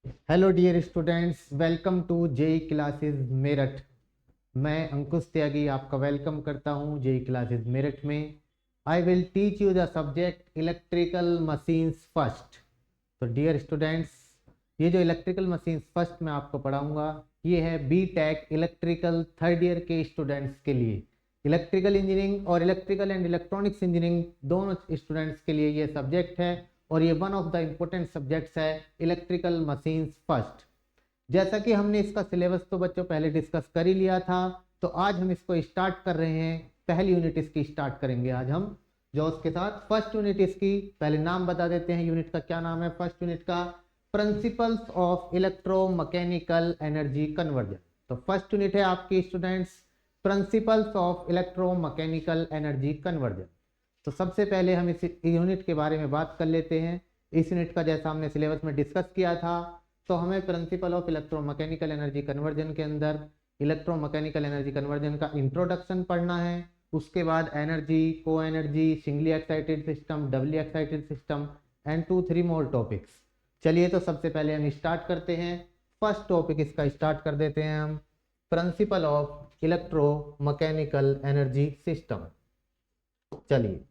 Hello dear students, welcome to JE classes Meerut. मैं अंकुश त्यागी आपका welcome करता हूं जेई क्लासेस मेरठ में। I will teach you the subject electrical machines first. तो dear students, ये जो इलेक्ट्रिकल मशीन्स फर्स्ट मैं आपको पढ़ाऊंगा ये है B tech electrical third year के स्टूडेंट्स के लिए। इलेक्ट्रिकल इंजीनियरिंग और इलेक्ट्रिकल एंड इलेक्ट्रॉनिक्स इंजीनियरिंग दोनों स्टूडेंट्स के लिए ये सब्जेक्ट है और ये one of the important subjects है इलेक्ट्रिकल मशीन्स फर्स्ट। जैसा कि हमने इसका सिलेबस तो बच्चों पहले डिस्कस कर ही लिया था, तो आज हम इसको स्टार्ट कर रहे हैं। पहली यूनिट इसकी स्टार्ट करेंगे आज हम, जो उसके साथ फर्स्ट यूनिट इसकी पहले नाम बता देते हैं। यूनिट का क्या नाम है? फर्स्ट यूनिट का principles of electromechanical energy conversion. तो फर्स्ट यूनिट है आपकी students principles of electromechanical energy conversion. तो सबसे पहले हम इस यूनिट के बारे में बात कर लेते हैं। इस यूनिट का जैसा हमने सिलेबस में डिस्कस किया था, तो हमें principle of electromechanical energy conversion के अंदर इलेक्ट्रोमैकेनिकल एनर्जी कन्वर्जन का इंट्रोडक्शन पढ़ना है। उसके बाद energy, coenergy, singly excited system, doubly excited system and 2-3 more topics. चलिए तो सबसे पहले हम स्टार्ट करते हैं। फर्स्ट टॉपिक इसका स्टार्ट कर देते हैं हम, principal of electromechanical energy system. चलिए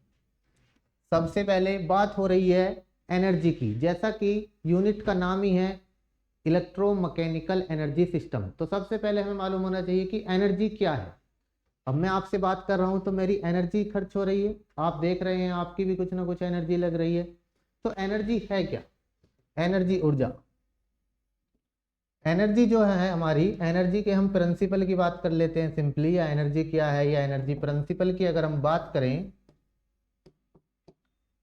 सबसे पहले बात हो रही है एनर्जी की। जैसा कि यूनिट का नाम ही है इलेक्ट्रोमैकेनिकल एनर्जी सिस्टम, तो सबसे पहले हमें मालूम होना चाहिए कि एनर्जी क्या है। अब मैं आपसे बात कर रहा हूं तो मेरी एनर्जी खर्च हो रही है, आप देख रहे हैं आपकी भी कुछ ना कुछ एनर्जी लग रही है। तो एनर्जी है क्या? एनर्जी ऊर्जा। एनर्जी जो है हमारी, एनर्जी के हम प्रिंसिपल की बात कर लेते हैं सिंपली, या एनर्जी क्या है या एनर्जी प्रिंसिपल की अगर हम बात करें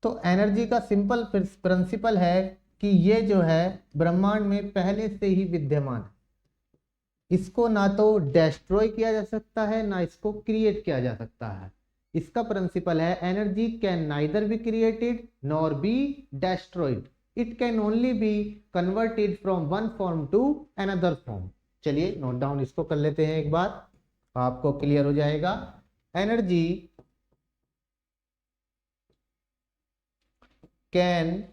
तो एनर्जी का सिंपल प्रिंसिपल है कि ये जो है ब्रह्मांड में पहले से ही विद्यमान है। इसको ना तो डेस्ट्रॉय किया जा सकता है ना इसको क्रिएट किया जा सकता है। इसका प्रिंसिपल है energy can neither be created nor be destroyed, it can only be converted from one form to another form. चलिए नोट डाउन इसको कर लेते हैं एक बार, आपको क्लियर हो जाएगा। Energy can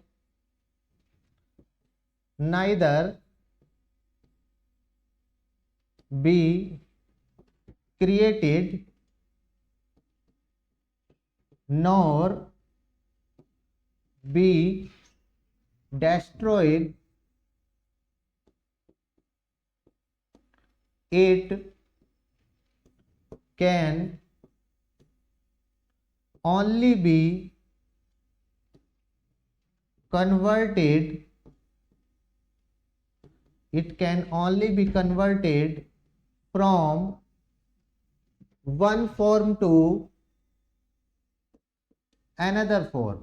neither be created nor be destroyed, it can only be converted, it can only be converted from one form to another form।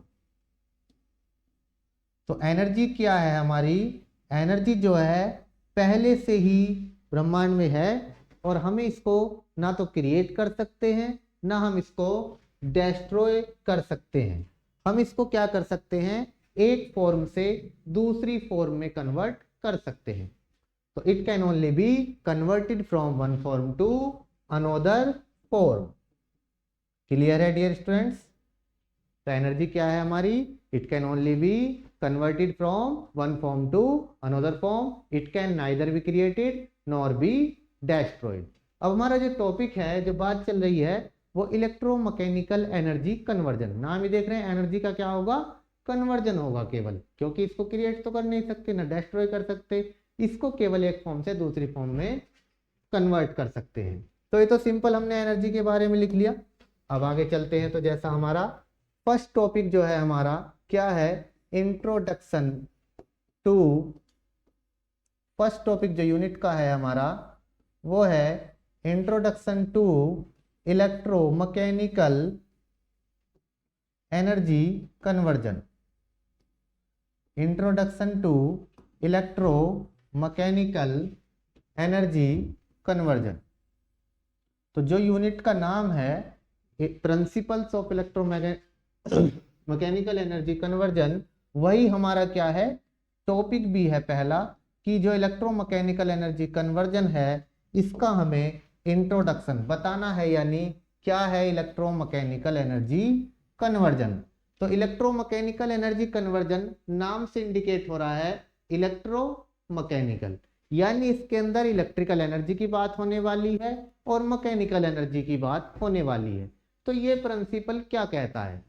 तो एनर्जी क्या है हमारी? एनर्जी जो है पहले से ही ब्रह्मांड में है और हमें इसको ना तो क्रिएट कर सकते हैं ना हम इसको डेस्ट्रॉय कर सकते हैं। हम इसको क्या कर सकते हैं? एक फॉर्म से दूसरी फॉर्म में कन्वर्ट कर सकते हैं। तो it can only be converted from one form to another form. Clear है डियर स्टूडेंट्स? तो एनर्जी क्या है हमारी? It can only be converted from one form to another form, it can neither be created nor be destroyed. अब हमारा जो topic है, जो बात चल रही है, वो इलेक्ट्रोमैकेनिकल एनर्जी कन्वर्जन। नाम ही देख रहे हैं, एनर्जी का क्या होगा? कन्वर्जन होगा केवल, क्योंकि इसको क्रिएट तो कर नहीं सकते ना डेस्ट्रॉय कर सकते, इसको केवल एक फॉर्म से दूसरी फॉर्म में कन्वर्ट कर सकते हैं। तो ये तो सिंपल हमने एनर्जी के बारे में लिख लिया। अब आगे चलते हैं। तो जैसा हमारा फर्स्ट टॉपिक जो है हमारा क्या है? इंट्रोडक्शन टू, फर्स्ट टॉपिक जो यूनिट का है हमारा वो है introduction to electromechanical energy conversion. Introduction to electromechanical energy conversion. तो जो यूनिट का नाम है principles of electromechanical energy conversion, वही हमारा क्या है? टॉपिक भी है पहला, कि जो इलेक्ट्रोमैकेनिकल एनर्जी कन्वर्जन है इसका हमें इंट्रोडक्शन बताना है, यानी क्या है इलेक्ट्रोमैकेनिकल एनर्जी कन्वर्जन। तो इलेक्ट्रोमैकेनिकल एनर्जी कन्वर्जन नाम से इंडिकेट हो रहा है इलेक्ट्रो मैकेनिकल, यानी इसके अंदर इलेक्ट्रिकल एनर्जी की बात होने वाली है और मैकेनिकल एनर्जी की बात होने वाली है। तो ये प्रिंसिपल क्या कहता है,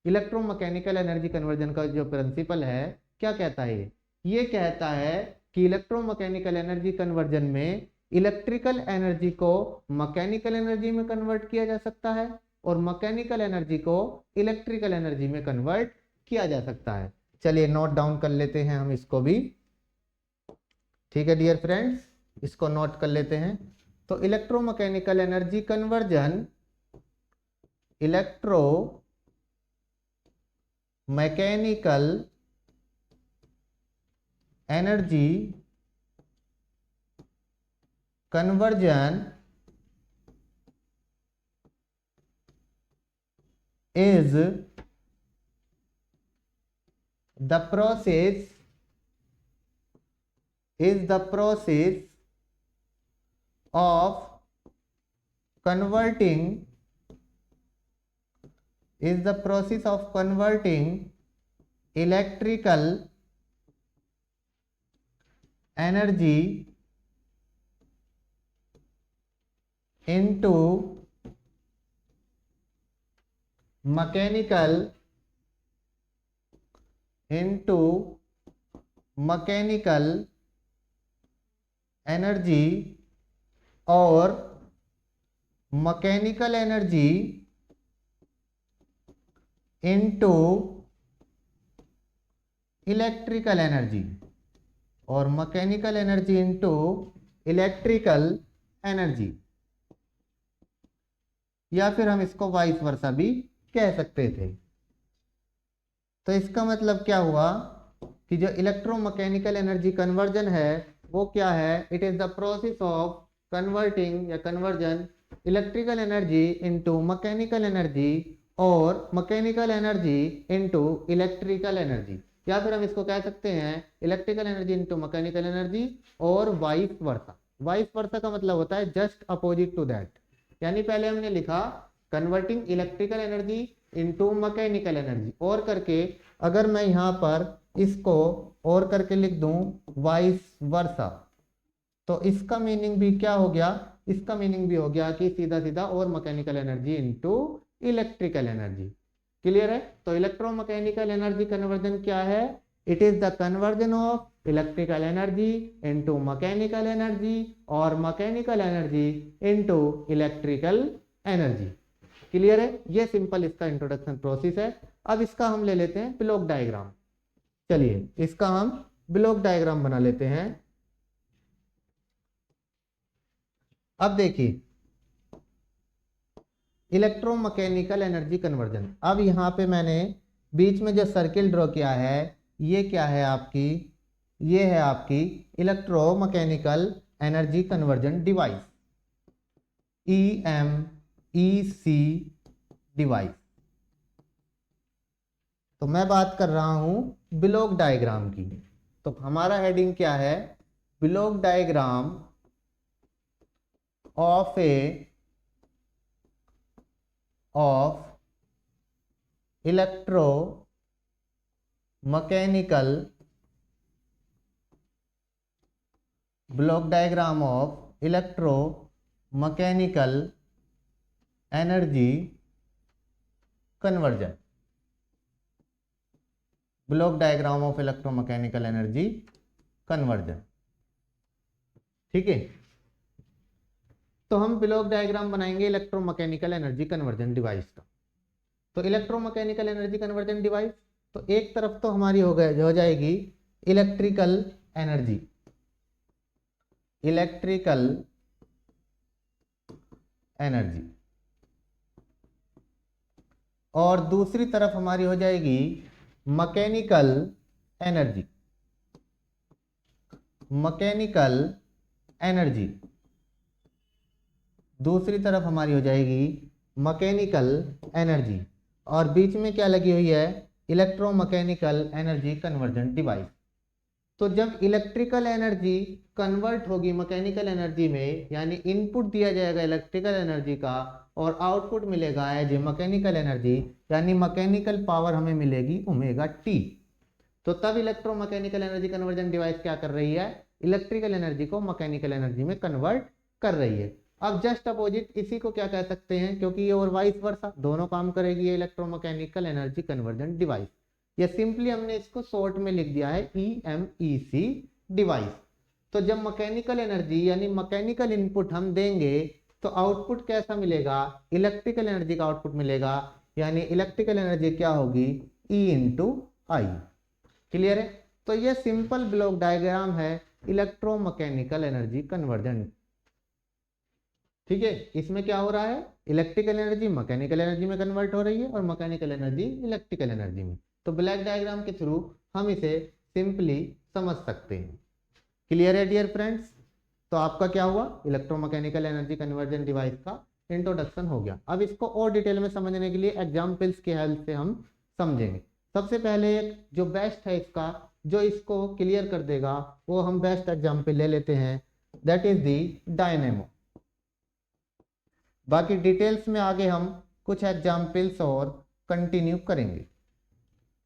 इलेक्ट्रोमैकेनिकल एनर्जी कन्वर्जन का जो प्रिंसिपल है क्या कहता है, ये कहता है कि इलेक्ट्रोमैकेनिकल एनर्जी कन्वर्जन में इलेक्ट्रिकल एनर्जी को मैकेनिकल एनर्जी में कन्वर्ट किया जा सकता है और मैकेनिकल एनर्जी को इलेक्ट्रिकल एनर्जी में कन्वर्ट किया जा सकता है। चलिए नोट डाउन कर लेते हैं हम इसको भी, ठीक है डियर फ्रेंड्स, इसको नोट कर लेते हैं। तो electromechanical energy conversion, electro mechanical energy conversion is the process of converting electrical energy into mechanical energy और mechanical energy into electrical energy और mechanical energy into electrical energy, या फिर हम इसको वाइस वर्सा भी कह सकते थे। तो इसका मतलब क्या हुआ कि जो इलेक्ट्रोमैकेनिकल एनर्जी कन्वर्जन है वो क्या है, it is the process of converting या conversion electrical energy into mechanical energy और mechanical energy into electrical energy, या फिर हम इसको कह सकते हैं electrical energy into mechanical energy और वाइस वर्सा। वाइस वर्सा का मतलब होता है जस्ट अपोजिट टू दैट, यानी पहले हमने लिखा converting electrical energy into mechanical energy और करके, अगर मैं यहाँ पर इसको और करके लिख दूं वाइस वर्सा, तो इसका मीनिंग भी क्या हो गया, इसका मीनिंग भी हो गया कि सीधा सीधा और mechanical energy into electrical energy. Clear है? तो इलेक्ट्रोमैकेनिकल एनर्जी कन्वर्जन क्या है, it is the conversion of electrical energy into mechanical energy और mechanical energy into electrical energy. Clear है? ये सिंपल इसका इंट्रोडक्शन प्रोसेस है। अब इसका हम ले लेते हैं ब्लॉक डायग्राम। चलिए इसका हम ब्लॉक डायग्राम बना लेते हैं। अब देखिए इलेक्ट्रोमैकेनिकल एनर्जी कन्वर्जन, अब यहाँ पे मैंने बीच में जो सर्किल ड्रॉ किया है ये क्या है आपकी, ये है आपकी electromechanical energy conversion device, EMEC device. तो मैं बात कर रहा हूं ब्लॉक डायग्राम की, तो हमारा हेडिंग क्या है, block diagram of electro mechanical, block diagram of electro mechanical energy conversion, block diagram of electromechanical energy conversion. ठीक है, तो हम ब्लॉक डायग्राम बनाएंगे इलेक्ट्रोमैकेनिकल एनर्जी कन्वर्जन डिवाइस का। तो इलेक्ट्रोमैकेनिकल एनर्जी कन्वर्जन डिवाइस, तो एक तरफ तो हमारी हो जाएगी इलेक्ट्रिकल एनर्जी, इलेक्ट्रिकल एनर्जी, और दूसरी तरफ हमारी हो जाएगी मैकेनिकल एनर्जी, मैकेनिकल एनर्जी, दूसरी तरफ हमारी हो जाएगी मैकेनिकल एनर्जी, और बीच में क्या लगी हुई है, इलेक्ट्रोमैकेनिकल एनर्जी कन्वर्जन डिवाइस। तो जब इलेक्ट्रिकल एनर्जी कन्वर्ट होगी मैकेनिकल एनर्जी में, यानी इनपुट दिया जाएगा इलेक्ट्रिकल एनर्जी का और आउटपुट मिलेगा एज ए मैकेनिकल एनर्जी, यानी मैकेनिकल पावर हमें मिलेगी ओमेगा टी। तो तब इलेक्ट्रोमैकेनिकल एनर्जी कन्वर्जन डिवाइस क्या कर रही है, इलेक्ट्रिकल एनर्जी को मैकेनिकल एनर्जी में कन्वर्ट कर रही है। अब जस्ट अपोजिट इसी को क्या कह सकते हैं, क्योंकि ये और वाइस वर्सा दोनों काम करेगी ये इलेक्ट्रोमैकेनिकल एनर्जी कन्वर्जन डिवाइस। ये सिंपली हमने इसको शॉर्ट में लिख दिया है EMEC डिवाइस। तो जब मैकेनिकल एनर्जी यानी मैकेनिकल इनपुट हम देंगे तो आउटपुट कैसा मिलेगा, इलेक्ट्रिकल एनर्जी का आउटपुट मिलेगा, यानी इलेक्ट्रिकल एनर्जी क्या होगी, E इंटू आई। क्लियर है। तो ये सिंपल ब्लॉक डायग्राम है इलेक्ट्रोमैकेनिकल एनर्जी कन्वर्जन। ठीक है, इसमें क्या हो रहा है, इलेक्ट्रिकल एनर्जी मैकेनिकल एनर्जी में कन्वर्ट हो रही है और मैकेनिकल एनर्जी इलेक्ट्रिकल एनर्जी में। तो ब्लैक डायग्राम के थ्रू हम इसे सिंपली समझ सकते हैं। क्लियर है डियर फ्रेंड्स। तो आपका क्या हुआ, इलेक्ट्रोमैकेनिकल एनर्जी कन्वर्जन डिवाइस का इंट्रोडक्शन हो गया। अब इसको और डिटेल में समझने के लिए एग्जाम्पल्स की हेल्प से हम समझेंगे। सबसे पहले एक जो बेस्ट है इसका, जो इसको क्लियर कर देगा, वो हम बेस्ट एग्जाम्पल ले लेते हैं, दैट इज दी डायनेमो। बाकी डिटेल्स में आगे हम कुछ एग्जाम्पल्स और कंटिन्यू करेंगे।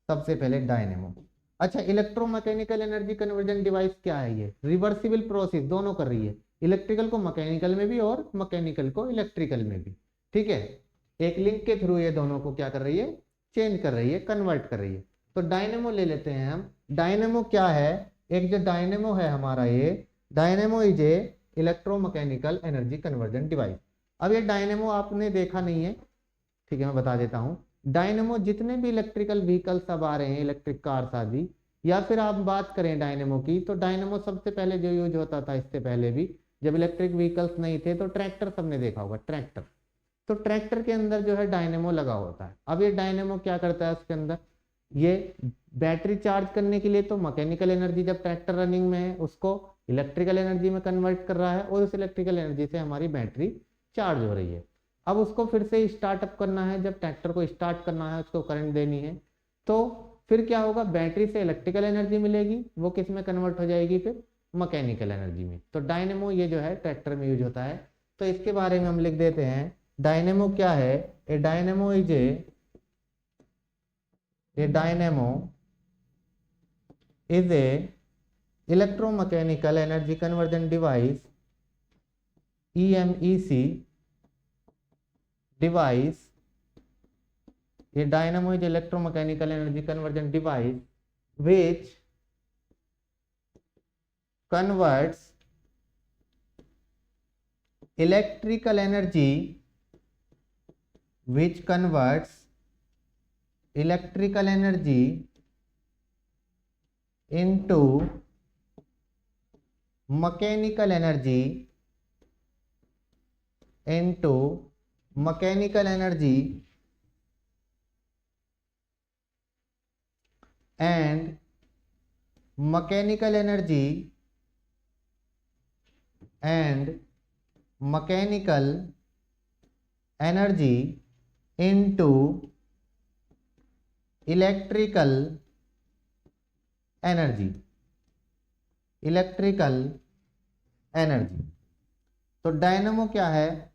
सबसे पहले डायनेमो। अच्छा, इलेक्ट्रोमैकेनिकल एनर्जी कन्वर्जन डिवाइस क्या है, ये रिवर्सिबल प्रोसेस दोनों कर रही है, इलेक्ट्रिकल को मैकेनिकल में भी और मैकेनिकल को इलेक्ट्रिकल में भी। ठीक है, एक लिंक के थ्रू ये दोनों को क्या कर रही है, चेंज कर रही है, कन्वर्ट कर रही है। तो डायनेमो ले लेते हैं हम। डायनेमो क्या है, एक जो डायनेमो है हमारा, ये dynamo is a electromechanical energy conversion device. अब ये डायनेमो आपने देखा नहीं है, ठीक है, मैं बता देता हूँ। डायनेमो जितने भी इलेक्ट्रिकल व्हीकल्स अब आ रहे हैं, इलेक्ट्रिक कार्स आदि, या फिर आप बात करें डायनेमो की, तो डायनेमो सबसे पहले जो यूज होता था, इससे पहले भी जब इलेक्ट्रिक व्हीकल्स नहीं थे तो ट्रैक्टर सबने देखा होगा, ट्रैक्टर। तो ट्रैक्टर के अंदर जो है डायनेमो लगा होता है। अब ये डायनेमो क्या करता है, उसके अंदर ये बैटरी चार्ज करने के लिए तो मैकेनिकल एनर्जी जब ट्रैक्टर रनिंग में है उसको इलेक्ट्रिकल एनर्जी में कन्वर्ट कर रहा है, और उस इलेक्ट्रिकल एनर्जी से हमारी बैटरी चार्ज हो रही है। अब उसको फिर से स्टार्टअप करना है, जब ट्रैक्टर को स्टार्ट करना है, उसको करंट देनी है, तो फिर क्या होगा, बैटरी से इलेक्ट्रिकल एनर्जी मिलेगी, वो किस में कन्वर्ट हो जाएगी, फिर मैकेनिकल एनर्जी में। तो डायनेमो ये जो है ट्रैक्टर में यूज होता है। तो इसके बारे में हम लिख देते हैं, डायनेमो क्या है, a dynamo is a dynamo is a electromechanical energy conversion device, EMEC device. A dynamo is electromechanical energy conversion device which converts electrical energy into mechanical energy and mechanical energy into electrical energy। तो dynamo क्या है,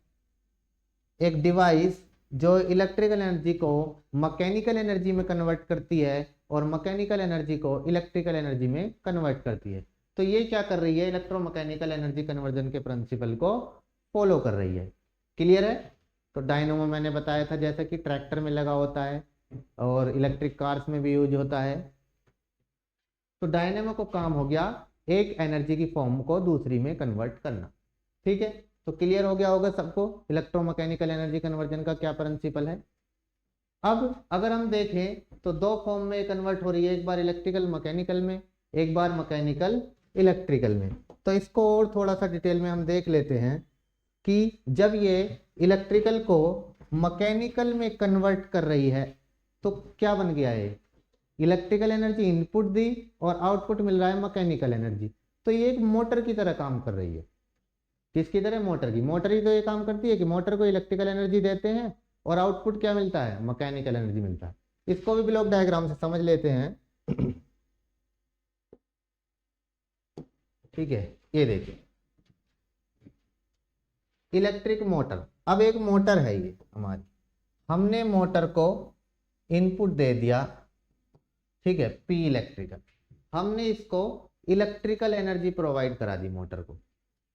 एक device जो electrical energy को mechanical energy में convert करती है और मैकेनिकल एनर्जी को इलेक्ट्रिकल एनर्जी में कन्वर्ट करती है। तो ये क्या कर रही है, इलेक्ट्रोमैकेनिकल एनर्जी कन्वर्जन के प्रिंसिपल को फॉलो कर रही है। क्लियर है। तो डायनेमो मैंने बताया था जैसा कि ट्रैक्टर में लगा होता है और इलेक्ट्रिक कार्स में भी यूज होता है। तो डायनेमो को काम हो गया एक एनर्जी की फॉर्म को दूसरी में कन्वर्ट करना। ठीक है, तो क्लियर हो गया होगा सबको इलेक्ट्रोमैकेनिकल एनर्जी कन्वर्जन का क्या प्रिंसिपल है। अब अगर हम देखें तो दो फॉर्म में कन्वर्ट हो रही है, एक बार इलेक्ट्रिकल मैकेनिकल में, एक बार मैकेनिकल इलेक्ट्रिकल में। तो इसको और थोड़ा सा डिटेल में हम देख लेते हैं कि जब ये इलेक्ट्रिकल को मैकेनिकल में कन्वर्ट कर रही है तो क्या बन गया है, इलेक्ट्रिकल एनर्जी इनपुट दी और आउटपुट मिल रहा है मैकेनिकल एनर्जी। तो ये एक मोटर की तरह काम कर रही है। किसकी तरह, मोटर की। मोटर ही तो ये काम करती है कि मोटर को इलेक्ट्रिकल एनर्जी देते हैं और आउटपुट क्या मिलता है, मैकेनिकल एनर्जी मिलता है। इसको भी ब्लॉक डायग्राम से समझ लेते हैं। ठीक है, ये देखिए इलेक्ट्रिक मोटर। अब एक मोटर है ये हमारी, हमने मोटर को इनपुट दे दिया ठीक है, पी इलेक्ट्रिकल। हमने इसको इलेक्ट्रिकल एनर्जी प्रोवाइड करा दी मोटर को,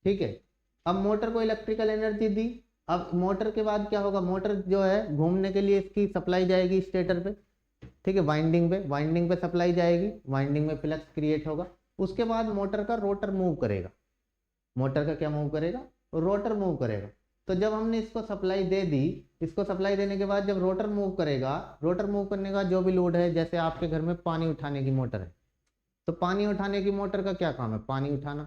ठीक है। अब मोटर को इलेक्ट्रिकल एनर्जी दी, अब मोटर के बाद क्या होगा, मोटर जो है घूमने के लिए इसकी सप्लाई जाएगी स्टेटर पे, ठीक है, वाइंडिंग पे सप्लाई जाएगी, वाइंडिंग में फ्लक्स क्रिएट होगा। उसके बाद मोटर का रोटर मूव करेगा, मोटर का क्या मूव करेगा, रोटर मूव करेगा। तो जब हमने इसको सप्लाई दे दी, इसको सप्लाई देने के बाद जब रोटर मूव करेगा, रोटर मूव करने का जो भी लोड है, जैसे आपके घर में पानी उठाने की मोटर है, तो पानी उठाने की मोटर का क्या काम है, पानी उठाना।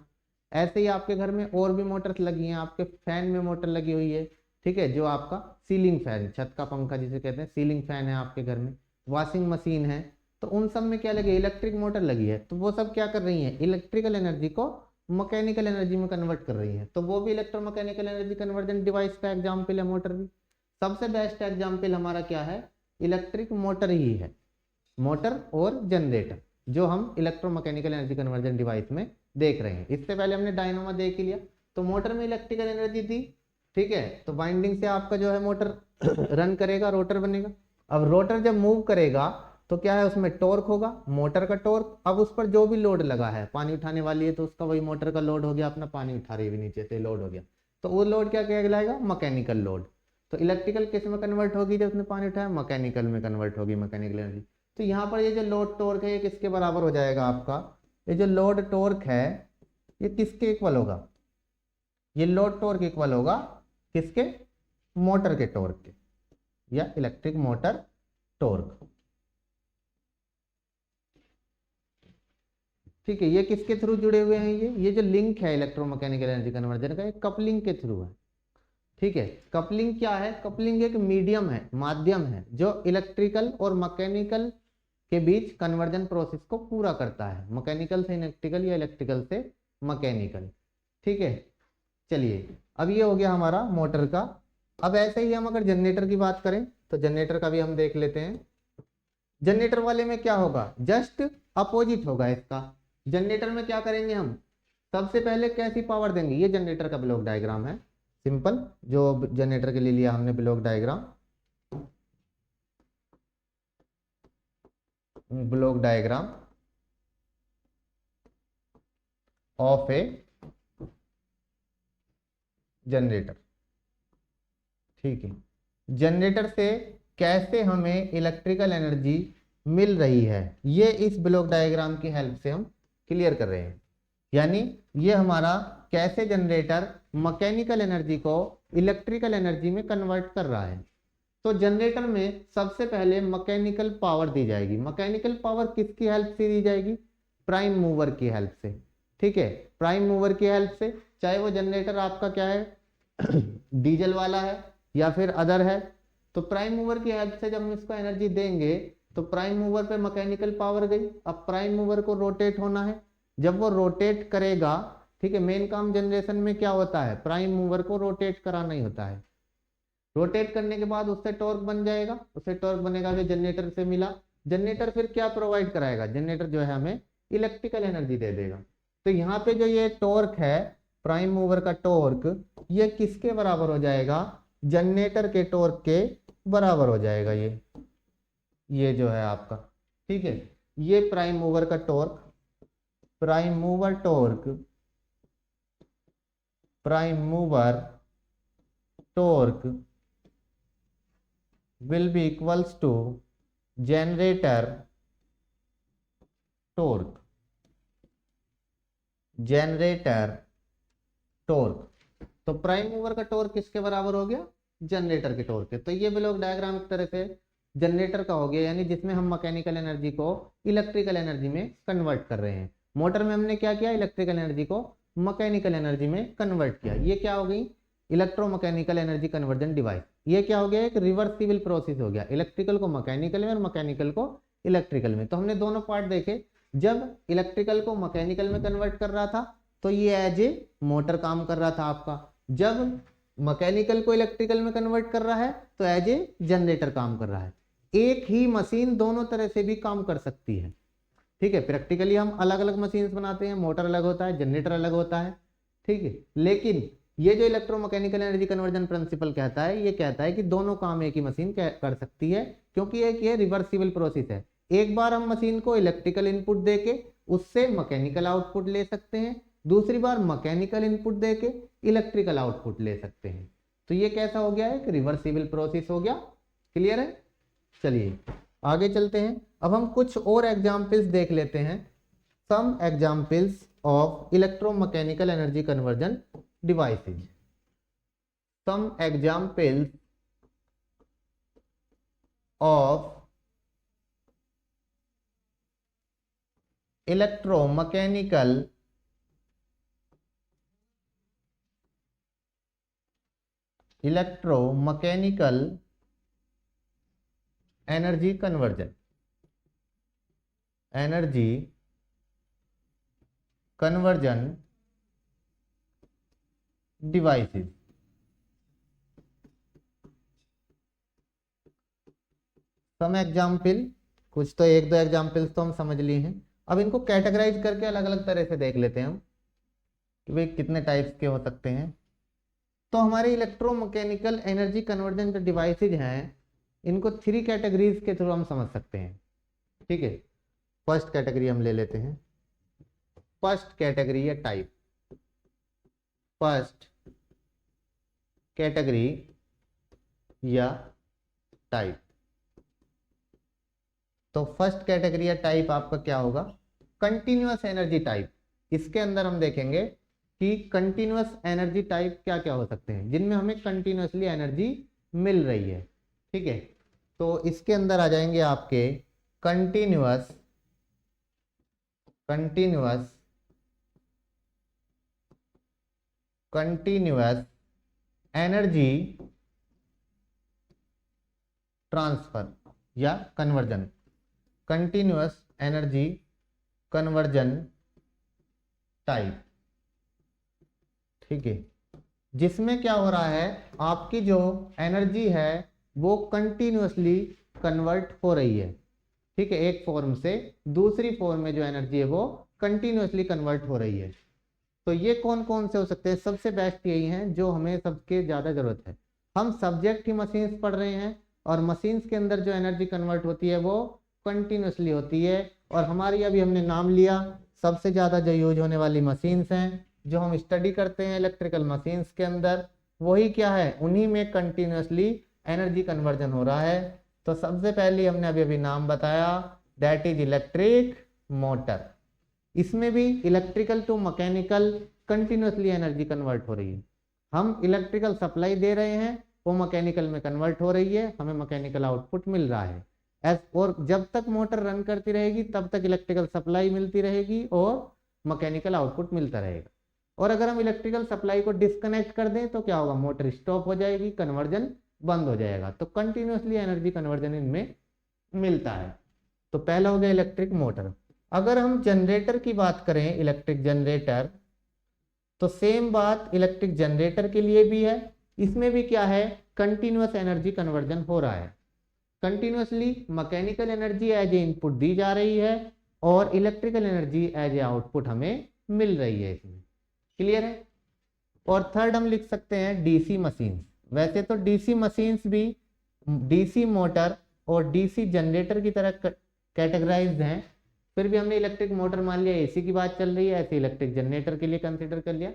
ऐसे ही आपके घर में और भी मोटर्स लगी हैं, आपके फैन में मोटर लगी हुई है, ठीक है, जो आपका सीलिंग फैन, छत का पंखा जिसे कहते हैं, सीलिंग फैन है आपके घर में, वॉशिंग मशीन है, तो उन सब में क्या लगी, इलेक्ट्रिक मोटर लगी है। तो वो सब क्या कर रही है, इलेक्ट्रिकल एनर्जी को मैकेनिकल एनर्जी में कन्वर्ट कर रही है। तो वो भी इलेक्ट्रोमैकेनिकल एनर्जी कन्वर्जन डिवाइस का एग्जाम्पल है मोटर भी। सबसे बेस्ट एग्जाम्पल हमारा क्या है, इलेक्ट्रिक मोटर ही है, मोटर और जनरेटर, जो हम इलेक्ट्रोमैकेनिकल एनर्जी कन्वर्जन डिवाइस में देख रहे हैं। इससे पहले हमने डायनामो देख लिया। तो मोटर में इलेक्ट्रिकल एनर्जी दी, ठीक है, तो वाइंडिंग से आपका जो है मोटर रन करेगा, रोटर बनेगा। अब रोटर जब मूव करेगा तो क्या है, उसमें टॉर्क होगा, मोटर का टॉर्क। अब उस पर जो भी लोड लगा है, पानी उठाने वाली है तो उसका वही मोटर का लोड हो गया, अपना पानी उठा रही है नीचे से, लोड हो गया, तो वो लोड क्या कहलाएगा, मैकेनिकल लोड। तो इलेक्ट्रिकल किस में कन्वर्ट होगी, जब उसने पानी उठाया, मैकेनिकल में कन्वर्ट होगी, मैकेनिकल एनर्जी। तो यहाँ पर ये जो लोड टॉर्क है, ये किसके बराबर हो जाएगा आपका, ये जो लोड टॉर्क है ये किसके इक्वल होगा, ये लोड टॉर्क इक्वल होगा किसके, मोटर के टॉर्क के, या इलेक्ट्रिक मोटर टॉर्क, ठीक है। ये किसके थ्रू जुड़े हुए हैं, ये जो लिंक है इलेक्ट्रोमैकेनिकल एनर्जी कन्वर्जन का, ये कपलिंग के थ्रू है, ठीक है। कपलिंग क्या है, कपलिंग एक मीडियम है, माध्यम है, जो इलेक्ट्रिकल और मैकेनिकल के बीच कन्वर्जन प्रोसेस को पूरा करता है, मैकेनिकल से इलेक्ट्रिकल या इलेक्ट्रिकल से मैकेनिकल, ठीक है। चलिए, अब ये हो गया हमारा मोटर का। अब ऐसे ही हम अगर जनरेटर की बात करें तो जनरेटर का भी हम देख लेते हैं। जनरेटर वाले में क्या होगा, जस्ट अपोजिट होगा इसका। जनरेटर में क्या करेंगे हम, सबसे पहले कैसी पावर देंगे, ये जनरेटर का ब्लॉक डायग्राम है, सिंपल जो जनरेटर के लिए लिया हमने block diagram, block diagram of A generator, ठीक है। जनरेटर से कैसे हमें इलेक्ट्रिकल एनर्जी मिल रही है, ये इस ब्लॉक डायग्राम की हेल्प से हम क्लियर कर रहे हैं। यानी ये हमारा कैसे जनरेटर मैकेनिकल एनर्जी को इलेक्ट्रिकल एनर्जी में कन्वर्ट कर रहा है। तो जनरेटर में सबसे पहले मैकेनिकल पावर दी जाएगी। मैकेनिकल पावर किसकी हेल्प से दी जाएगी, प्राइम मूवर की हेल्प से, ठीक है, प्राइम मूवर की हेल्प से। चाहे वो जनरेटर आपका क्या है डीजल वाला है या फिर अदर है, तो प्राइम मूवर की हेल्प से जब हम इसको एनर्जी देंगे तो प्राइम मूवर पे मैकेनिकल पावर गई। अब प्राइम मूवर को रोटेट होना है, जब वो रोटेट करेगा, ठीक है, मेन काम जनरेशन में क्या होता है, प्राइम मूवर को रोटेट कराना ही होता है। रोटेट करने के बाद उससे टॉर्क बन जाएगा, उससे टॉर्क बनेगा जो जनरेटर से मिला। जनरेटर फिर क्या प्रोवाइड कराएगा, जनरेटर जो है हमें इलेक्ट्रिकल एनर्जी दे देगा। तो यहाँ पे जो ये टॉर्क है, प्राइम मूवर का टॉर्क, ये किसके बराबर हो जाएगा, जनरेटर के टॉर्क के बराबर हो जाएगा। ये जो है आपका, ठीक है, ये प्राइम मूवर का torque, prime mover torque, prime mover torque will be equals to generator torque, generator torque. तो प्राइम मूवर का टॉर्क किसके बराबर हो गया, जनरेटर के टॉर्क के। तो ये ब्लॉक डायग्राम एक तरह से जनरेटर का हो गया, यानी जिसमें हम मैकेनिकल एनर्जी को इलेक्ट्रिकल एनर्जी में कन्वर्ट कर रहे हैं। मोटर में हमने क्या किया, इलेक्ट्रिकल एनर्जी को मैकेनिकल एनर्जी में कन्वर्ट किया। ये क्या हो गई, इलेक्ट्रोमैकेनिकल एनर्जी कन्वर्जन डिवाइस। ये क्या हो गया, एक रिवर्सिबल प्रोसेस हो गया, इलेक्ट्रिकल को मैकेनिकल में और मैकेनिकल को इलेक्ट्रिकल में। तो हमने दोनों पार्ट देखे, जब इलेक्ट्रिकल को मैकेनिकल में कन्वर्ट कर रहा था तो ये एज ए मोटर काम कर रहा था आपका, जब मैकेनिकल को इलेक्ट्रिकल में कन्वर्ट कर रहा है तो एज ए जनरेटर काम कर रहा है। एक ही मशीन दोनों तरह से भी काम कर सकती है, ठीक है। प्रैक्टिकली हम अलग अलग मशीन बनाते हैं, मोटर अलग होता है, जनरेटर अलग होता है, ठीक है। लेकिन ये जो इलेक्ट्रोमैकेनिकल एनर्जी कन्वर्जन प्रिंसिपल कहता है, ये कहता है कि दोनों काम एक ही मशीन कर सकती है, क्योंकि एक ये रिवर्सिबल प्रोसेस है। एक बार हम मशीन को इलेक्ट्रिकल इनपुट देके उससे मैकेनिकल आउटपुट ले सकते हैं, दूसरी बार मैकेनिकल इनपुट देके इलेक्ट्रिकल आउटपुट ले सकते हैं। तो ये कैसा हो गया है कि रिवर्सिबल प्रोसेस हो गया। क्लियर है? चलिए आगे चलते हैं। अब हम कुछ और एग्जाम्पल्स देख लेते हैं। Some examples of electromechanical energy conversion devices. Some examples of electromechanical energy conversion devices. Some example, कुछ तो एक दो एग्जाम्पल्स तो हम समझ लिए हैं। अब इनको कैटेगराइज करके अलग अलग तरह से देख लेते हैं हम कि भाई कितने टाइप्स के हो सकते हैं। तो हमारे इलेक्ट्रोमैकेनिकल एनर्जी कन्वर्जन जो डिवाइसेज हैं इनको 3 कैटेगरीज के थ्रू हम समझ सकते हैं। ठीक है, फर्स्ट कैटेगरी हम ले लेते हैं। फर्स्ट कैटेगरी या टाइप, फर्स्ट कैटेगरी या टाइप। तो फर्स्ट कैटेगरी या टाइप आपका क्या होगा? Continuous energy type. इसके अंदर हम देखेंगे कि कंटिन्यूअस एनर्जी टाइप क्या क्या हो सकते हैं जिनमें हमें कंटिन्यूअसली एनर्जी मिल रही है। ठीक है, तो इसके अंदर आ जाएंगे आपके कंटिन्यूअस एनर्जी ट्रांसफर या conversion, continuous energy conversion type. ठीक है, जिसमें क्या हो रहा है, आपकी जो एनर्जी है वो कंटिन्यूअसली कन्वर्ट हो रही है। ठीक है, एक फॉर्म से दूसरी फॉर्म में जो एनर्जी है वो कंटिन्यूअसली कन्वर्ट हो रही है। तो ये कौन कौन से हो सकते हैं? सबसे बेस्ट यही हैं जो हमें सबके ज़्यादा ज़रूरत है। हम सब्जेक्ट ही मशीन्स पढ़ रहे हैं और मशीन्स के अंदर जो एनर्जी कन्वर्ट होती है वो कंटिन्यूअसली होती है। और हमारी अभी हमने नाम लिया, सबसे ज़्यादा जो यूज होने वाली मशीन्स हैं जो हम स्टडी करते हैं इलेक्ट्रिकल मशीन्स के अंदर, वही क्या है, उन्हीं में कंटिन्यूअसली एनर्जी कन्वर्जन हो रहा है। तो सबसे पहले हमने अभी अभी नाम बताया, दैट इज इलेक्ट्रिक मोटर। इसमें भी electrical to mechanical continuously energy convert हो रही है। हम इलेक्ट्रिकल सप्लाई दे रहे हैं, वो मैकेनिकल में कन्वर्ट हो रही है, हमें मैकेनिकल आउटपुट मिल रहा है। और जब तक मोटर रन करती रहेगी तब तक इलेक्ट्रिकल सप्लाई मिलती रहेगी और मैकेनिकल आउटपुट मिलता रहेगा। और अगर हम इलेक्ट्रिकल सप्लाई को डिस्कनेक्ट कर दें तो क्या होगा, मोटर स्टॉप हो जाएगी, कन्वर्जन बंद हो जाएगा। तो कंटिन्यूअसली एनर्जी कन्वर्जन इनमें मिलता है। तो पहला हो गया इलेक्ट्रिक मोटर। अगर हम जनरेटर की बात करें, इलेक्ट्रिक जनरेटर, तो सेम बात इलेक्ट्रिक जनरेटर के लिए भी है। इसमें भी क्या है, कंटिन्यूअस एनर्जी कन्वर्जन हो रहा है। Continuously mechanical energy as a input दी जा रही है और electrical energy as a output हमें मिल रही है इसमें। क्लियर है? और थर्ड हम लिख सकते हैं डीसी मशीन। वैसे तो डीसी मशीन्स भी डीसी मोटर और डीसी जनरेटर की तरह कैटेगराइज्ड हैं, फिर भी हमने इलेक्ट्रिक मोटर मान लिया, एसी की बात चल रही है, ऐसे इलेक्ट्रिक जनरेटर के लिए कंसीडर कर लिया,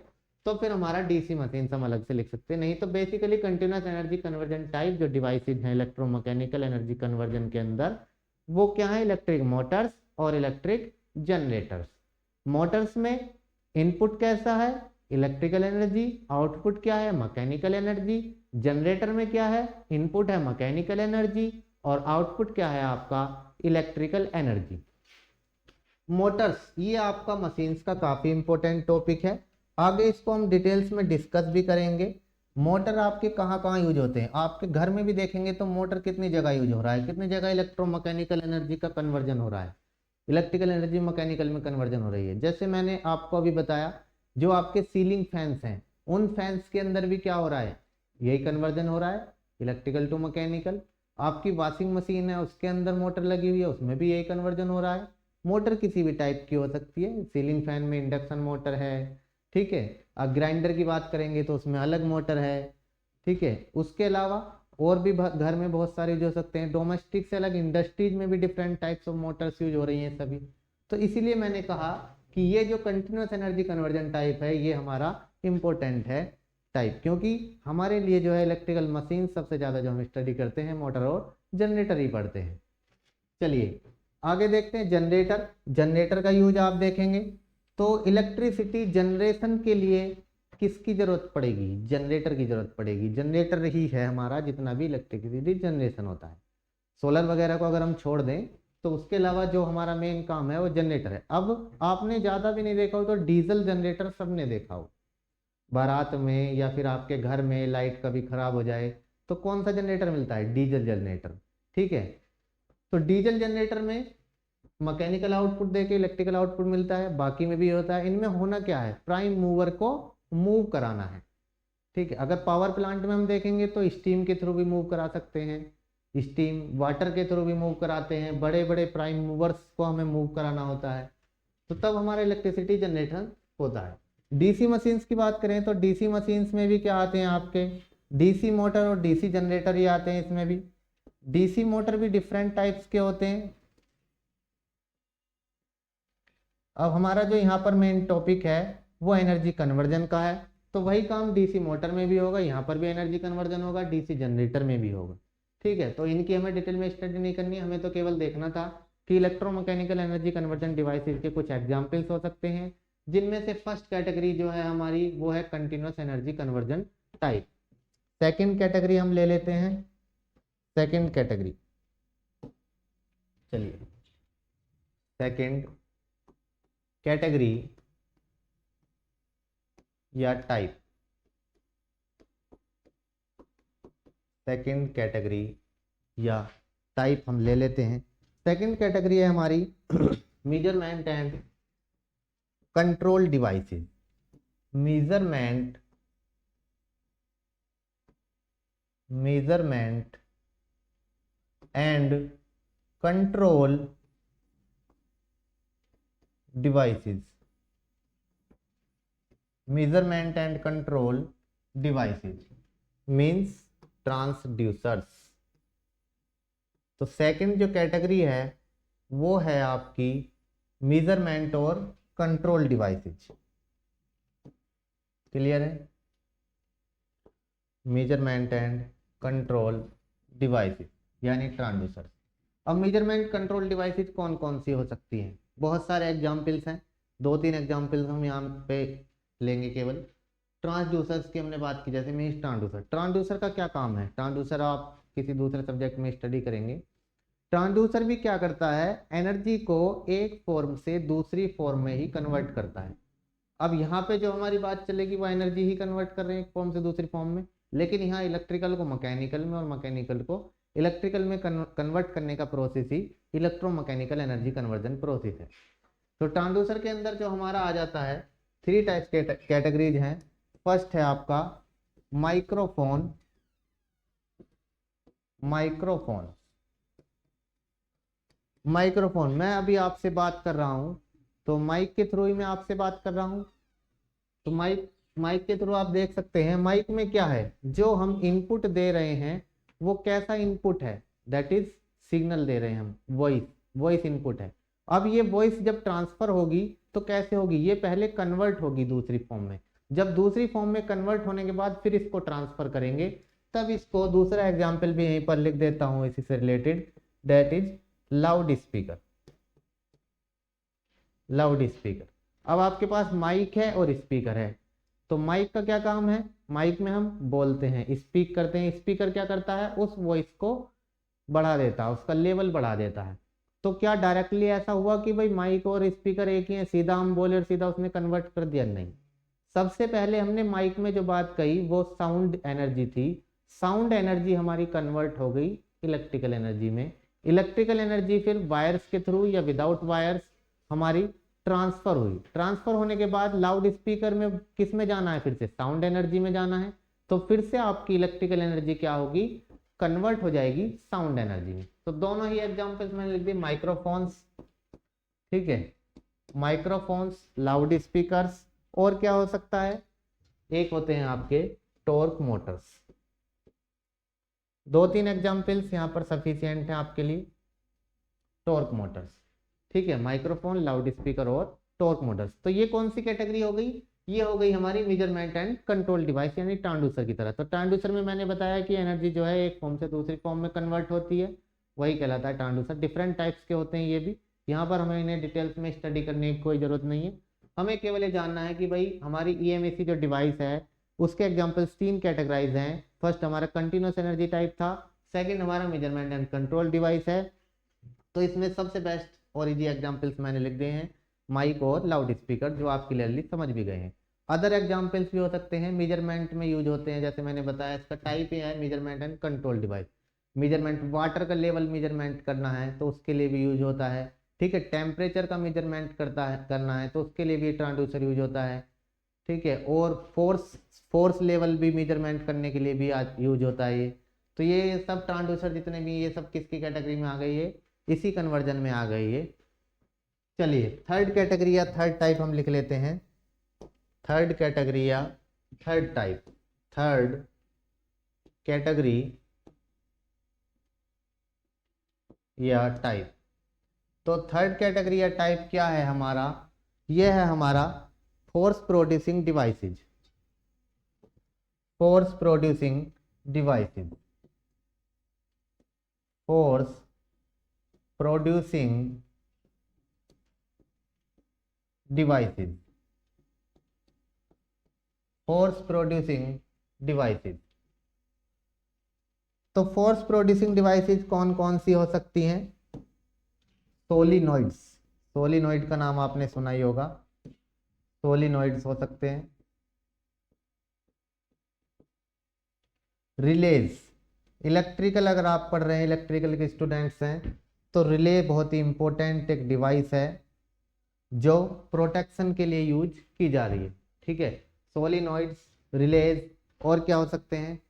तो फिर हमारा डीसी मशीन हम अलग से लिख सकते हैं। नहीं तो basically continuous energy conversion type जो डिवाइसेज हैं इलेक्ट्रोमैकेनिकल एनर्जी कन्वर्जन के अंदर, वो क्या है, इलेक्ट्रिक मोटर्स और इलेक्ट्रिक जनरेटर्स। मोटर्स में इनपुट कैसा है, इलेक्ट्रिकल एनर्जी, आउटपुट क्या है, मैकेनिकल एनर्जी। जनरेटर में क्या है, इनपुट है मैकेनिकल एनर्जी और आउटपुट क्या है आपका, इलेक्ट्रिकल एनर्जी। मोटर्स ये आपका मशीन्स का काफी इंपॉर्टेंट टॉपिक है, आगे इसको हम डिटेल्स में डिस्कस भी करेंगे। मोटर आपके कहाँ कहाँ यूज होते हैं, आपके घर में भी देखेंगे तो मोटर कितनी जगह यूज हो रहा है, कितनी जगह इलेक्ट्रोमैकेनिकल एनर्जी का कन्वर्जन हो रहा है, इलेक्ट्रिकल एनर्जी मैकेनिकल में कन्वर्जन हो रही है। जैसे मैंने आपको अभी बताया, जो आपके सीलिंग फैंस हैं उन फैंस के अंदर भी क्या हो रहा है, यही कन्वर्जन हो रहा है, इलेक्ट्रिकल टू मैकेनिकल। आपकी वॉशिंग मशीन है उसके अंदर मोटर लगी हुई है, उसमें भी यही कन्वर्जन हो रहा है। मोटर किसी भी टाइप की हो सकती है, सीलिंग फैन में इंडक्शन मोटर है, ठीक है। अब ग्राइंडर की बात करेंगे तो उसमें अलग मोटर है, ठीक है। उसके अलावा और भी घर में बहुत सारे यूज हो सकते हैं, डोमेस्टिक से अलग इंडस्ट्रीज में भी different types of Motors use हो रही हैं सभी। तो इसीलिए मैंने कहा कि ये जो कंटिन्यूस एनर्जी कन्वर्जन टाइप है ये हमारा इम्पोर्टेंट है टाइप, क्योंकि हमारे लिए जो है इलेक्ट्रिकल मशीन सबसे ज़्यादा जो हम स्टडी करते हैं मोटर और जनरेटर ही पढ़ते हैं। चलिए आगे देखते हैं जनरेटर। जनरेटर का यूज आप देखेंगे तो इलेक्ट्रिसिटी जनरेशन के लिए किसकी जरूरत पड़ेगी, जनरेटर की जरूरत पड़ेगी। जनरेटर ही है हमारा जितना भी इलेक्ट्रिसिटी जनरेशन होता है। सोलर वगैरह को अगर हम छोड़ दें तो उसके अलावा जो हमारा मेन काम है वो जनरेटर है। अब आपने ज़्यादा भी नहीं देखा हो तो डीजल जनरेटर सबने देखा हो, बारात में या फिर आपके घर में लाइट कभी खराब हो जाए तो कौन सा जनरेटर मिलता है, डीजल जनरेटर। ठीक है, तो डीजल जनरेटर में मैकेनिकल आउटपुट देके इलेक्ट्रिकल आउटपुट मिलता है, बाकी में भी होता है। इनमें होना क्या है, प्राइम मूवर को मूव कराना है। ठीक है, अगर पावर प्लांट में हम देखेंगे तो स्टीम के थ्रू भी मूव करा सकते हैं, स्टीम वाटर के थ्रू भी मूव कराते हैं, बड़े बड़े प्राइम मूवर्स को हमें मूव कराना होता है, तो तब हमारा इलेक्ट्रिसिटी जनरेटर होता है। डीसी मशीन्स की बात करें तो डीसी मशीन्स में भी क्या आते हैं आपके, डीसी मोटर और डीसी जनरेटर ही आते हैं। इसमें भी डीसी मोटर भी डिफरेंट टाइप्स के होते हैं। अब हमारा जो यहाँ पर मेन टॉपिक है वो एनर्जी कन्वर्जन का है, तो वही काम डीसी मोटर में भी होगा, यहाँ पर भी एनर्जी कन्वर्जन होगा, डीसी जनरेटर में भी होगा। ठीक है, तो इनकी हमें डिटेल में स्टडी नहीं करनी है, हमें तो केवल देखना था कि इलेक्ट्रोमैकेनिकल एनर्जी कन्वर्जन डिवाइसेस के कुछ एग्जाम्पल्स हो सकते हैं, जिनमें से फर्स्ट कैटेगरी जो है हमारी वो है continuous energy conversion type. Second category हम ले लेते हैं, सेकेंड कैटेगरी। चलिए सेकेंड कैटेगरी या टाइप, सेकेंड कैटेगरी या टाइप हम ले लेते हैं। सेकेंड कैटेगरी है हमारी measurement and control devices. Measurement and control devices. Measurement and control devices means transducers. तो सेकंड जो कैटेगरी है वो है आपकी मेजरमेंट और कंट्रोल डिवाइसेस। क्लियर है, मेजरमेंट एंड कंट्रोल डिवाइसेस यानी ट्रांसड्यूसर्स। अब मेजरमेंट कंट्रोल डिवाइसेस कौन कौन सी हो सकती हैं, बहुत सारे एग्जाम्पल्स हैं, दो तीन एग्जाम्पल्स हम यहाँ पे लेंगे केवल। ट्रांसड्यूसर्स की हमने बात की, जैसे मीन्स ट्रांसड्यूसर। ट्रांसड्यूसर का क्या काम है, ट्रांसड्यूसर आप किसी दूसरे सब्जेक्ट में स्टडी करेंगे। ट्रांसड्यूसर भी क्या करता है, एनर्जी को एक फॉर्म से दूसरी फॉर्म में ही कन्वर्ट करता है। अब यहाँ पे जो हमारी बात चलेगी वो एनर्जी ही कन्वर्ट कर रहे हैं एक फॉर्म से दूसरी फॉर्म में, लेकिन यहाँ इलेक्ट्रिकल को मैकेनिकल में और मैकेनिकल को इलेक्ट्रिकल में कन्वर्ट करने का प्रोसेस ही इलेक्ट्रोमैकेनिकल एनर्जी कन्वर्जन प्रोसेस है। तो ट्रांसड्यूसर के अंदर जो हमारा आ जाता है, थ्री टाइप्स के कैटेगरीज हैं। फर्स्ट है आपका माइक्रोफोन। माइक्रोफोन मैं अभी आपसे बात कर रहा हूं तो माइक के थ्रू ही मैं आपसे बात कर रहा हूं, तो माइक के थ्रू आप देख सकते हैं माइक में क्या है, जो हम इनपुट दे रहे हैं वो कैसा इनपुट है, दैट इज सिग्नल दे रहे हैं हम, वॉइस इनपुट है। अब ये वॉइस जब ट्रांसफर होगी तो कैसे होगी, ये पहले कन्वर्ट होगी दूसरी फॉर्म में, जब दूसरी फॉर्म में कन्वर्ट होने के बाद फिर इसको ट्रांसफर करेंगे, तब इसको दूसरा एग्जाम्पल भी यहीं पर लिख देता हूं इसी से related, that is loud speaker. Loud speaker. अब आपके पास माइक है और स्पीकर है, तो माइक का क्या काम है, माइक में हम बोलते हैं, स्पीक करते हैं। स्पीकर क्या करता है, उस वॉइस को बढ़ा देता है, उसका लेवल बढ़ा देता है। तो क्या डायरेक्टली ऐसा हुआ कि भाई माइक और स्पीकर एक ही है, सीधा हम बोले और सीधा उसने कन्वर्ट कर दिया, नहीं। सबसे पहले हमने माइक में जो बात कही वो साउंड एनर्जी थी, साउंड एनर्जी हमारी कन्वर्ट हो गई इलेक्ट्रिकल एनर्जी में। इलेक्ट्रिकल एनर्जी फिर वायर्स के थ्रू या विदाउट वायर्स हमारी ट्रांसफर हुई। ट्रांसफर होने के बाद लाउड स्पीकर में किस में जाना है, फिर से साउंड एनर्जी में जाना है, तो फिर से आपकी इलेक्ट्रिकल एनर्जी क्या होगी, कन्वर्ट हो जाएगी साउंड एनर्जी में। तो दोनों ही एग्जांपल्स मैंने लिख दिए, माइक्रोफोन्स, ठीक है, माइक्रोफोन्स, लाउड स्पीकर्स, और क्या हो सकता है, एक होते हैं आपके टॉर्क मोटर्स। 2-3 एग्जाम्पल्स यहाँ पर सफिशियंट हैं आपके लिए। टॉर्क मोटर्स, ठीक है, माइक्रोफोन, लाउड स्पीकर और टॉर्क मोटर्स। तो ये कौन सी कैटेगरी हो गई? ये हो गई हमारी मेजरमेंट एंड कंट्रोल डिवाइस, यानी ट्रांसड्यूसर की तरह। तो ट्रांसड्यूसर में मैंने बताया कि एनर्जी जो है एक फॉर्म से दूसरी फॉर्म में कन्वर्ट होती है, वही कहलाता है ट्रांसड्यूसर। डिफरेंट टाइप्स के होते हैं ये भी, यहाँ पर हमें इन्हें डिटेल्स में स्टडी करने की कोई जरूरत नहीं है। हमें केवल ये जानना है कि भाई हमारी ईएमएसी जो डिवाइस है उसके एग्जाम्पल्स 3 कैटेगराइज हैं। फर्स्ट हमारा कंटिन्यूस एनर्जी टाइप था, सेकंड हमारा मेजरमेंट एंड कंट्रोल डिवाइस है। तो इसमें सबसे बेस्ट और इजी एग्जाम्पल्स मैंने लिख दिए हैं, माइक और लाउड स्पीकर, जो आप क्लियरली समझ भी गए हैं। अदर एग्जाम्पल्स भी हो सकते हैं, मेजरमेंट में यूज होते हैं, जैसे मैंने बताया इसका टाइप है measurement and control device. Measurement, water का लेवल मेजरमेंट करना है तो उसके लिए भी यूज होता है, ठीक है। टेम्परेचर का मेजरमेंट करना है तो उसके लिए भी ट्रांसड्यूसर यूज होता है, ठीक है। और फोर्स लेवल भी मेजरमेंट करने के लिए भी यूज होता है ये। तो ये सब ट्रांसड्यूसर जितने भी, ये सब किसकी कैटेगरी में आ गई है? इसी कन्वर्जन में आ गई है। चलिए थर्ड कैटेगरी या थर्ड टाइप हम लिख लेते हैं। थर्ड कैटेगरी या थर्ड टाइप, थर्ड कैटेगरी या टाइप। तो थर्ड कैटेगरी या टाइप क्या है हमारा? यह है हमारा force producing devices. Force producing devices, force producing devices, force producing devices. तो फोर्स प्रोड्यूसिंग डिवाइसेज कौन कौन सी हो सकती हैं? सोलिनॉइड्स, सोलिनॉइड का नाम आपने सुना ही होगा, सोलिनॉइड्स हो सकते हैं। रिलेज, इलेक्ट्रिकल, अगर आप पढ़ रहे हैं, इलेक्ट्रिकल के स्टूडेंट्स हैं, तो रिले बहुत ही इंपॉर्टेंट एक डिवाइस है जो प्रोटेक्शन के लिए यूज की जा रही है, ठीक है। सोलिनॉइड्स, रिलेज, और क्या हो सकते हैं?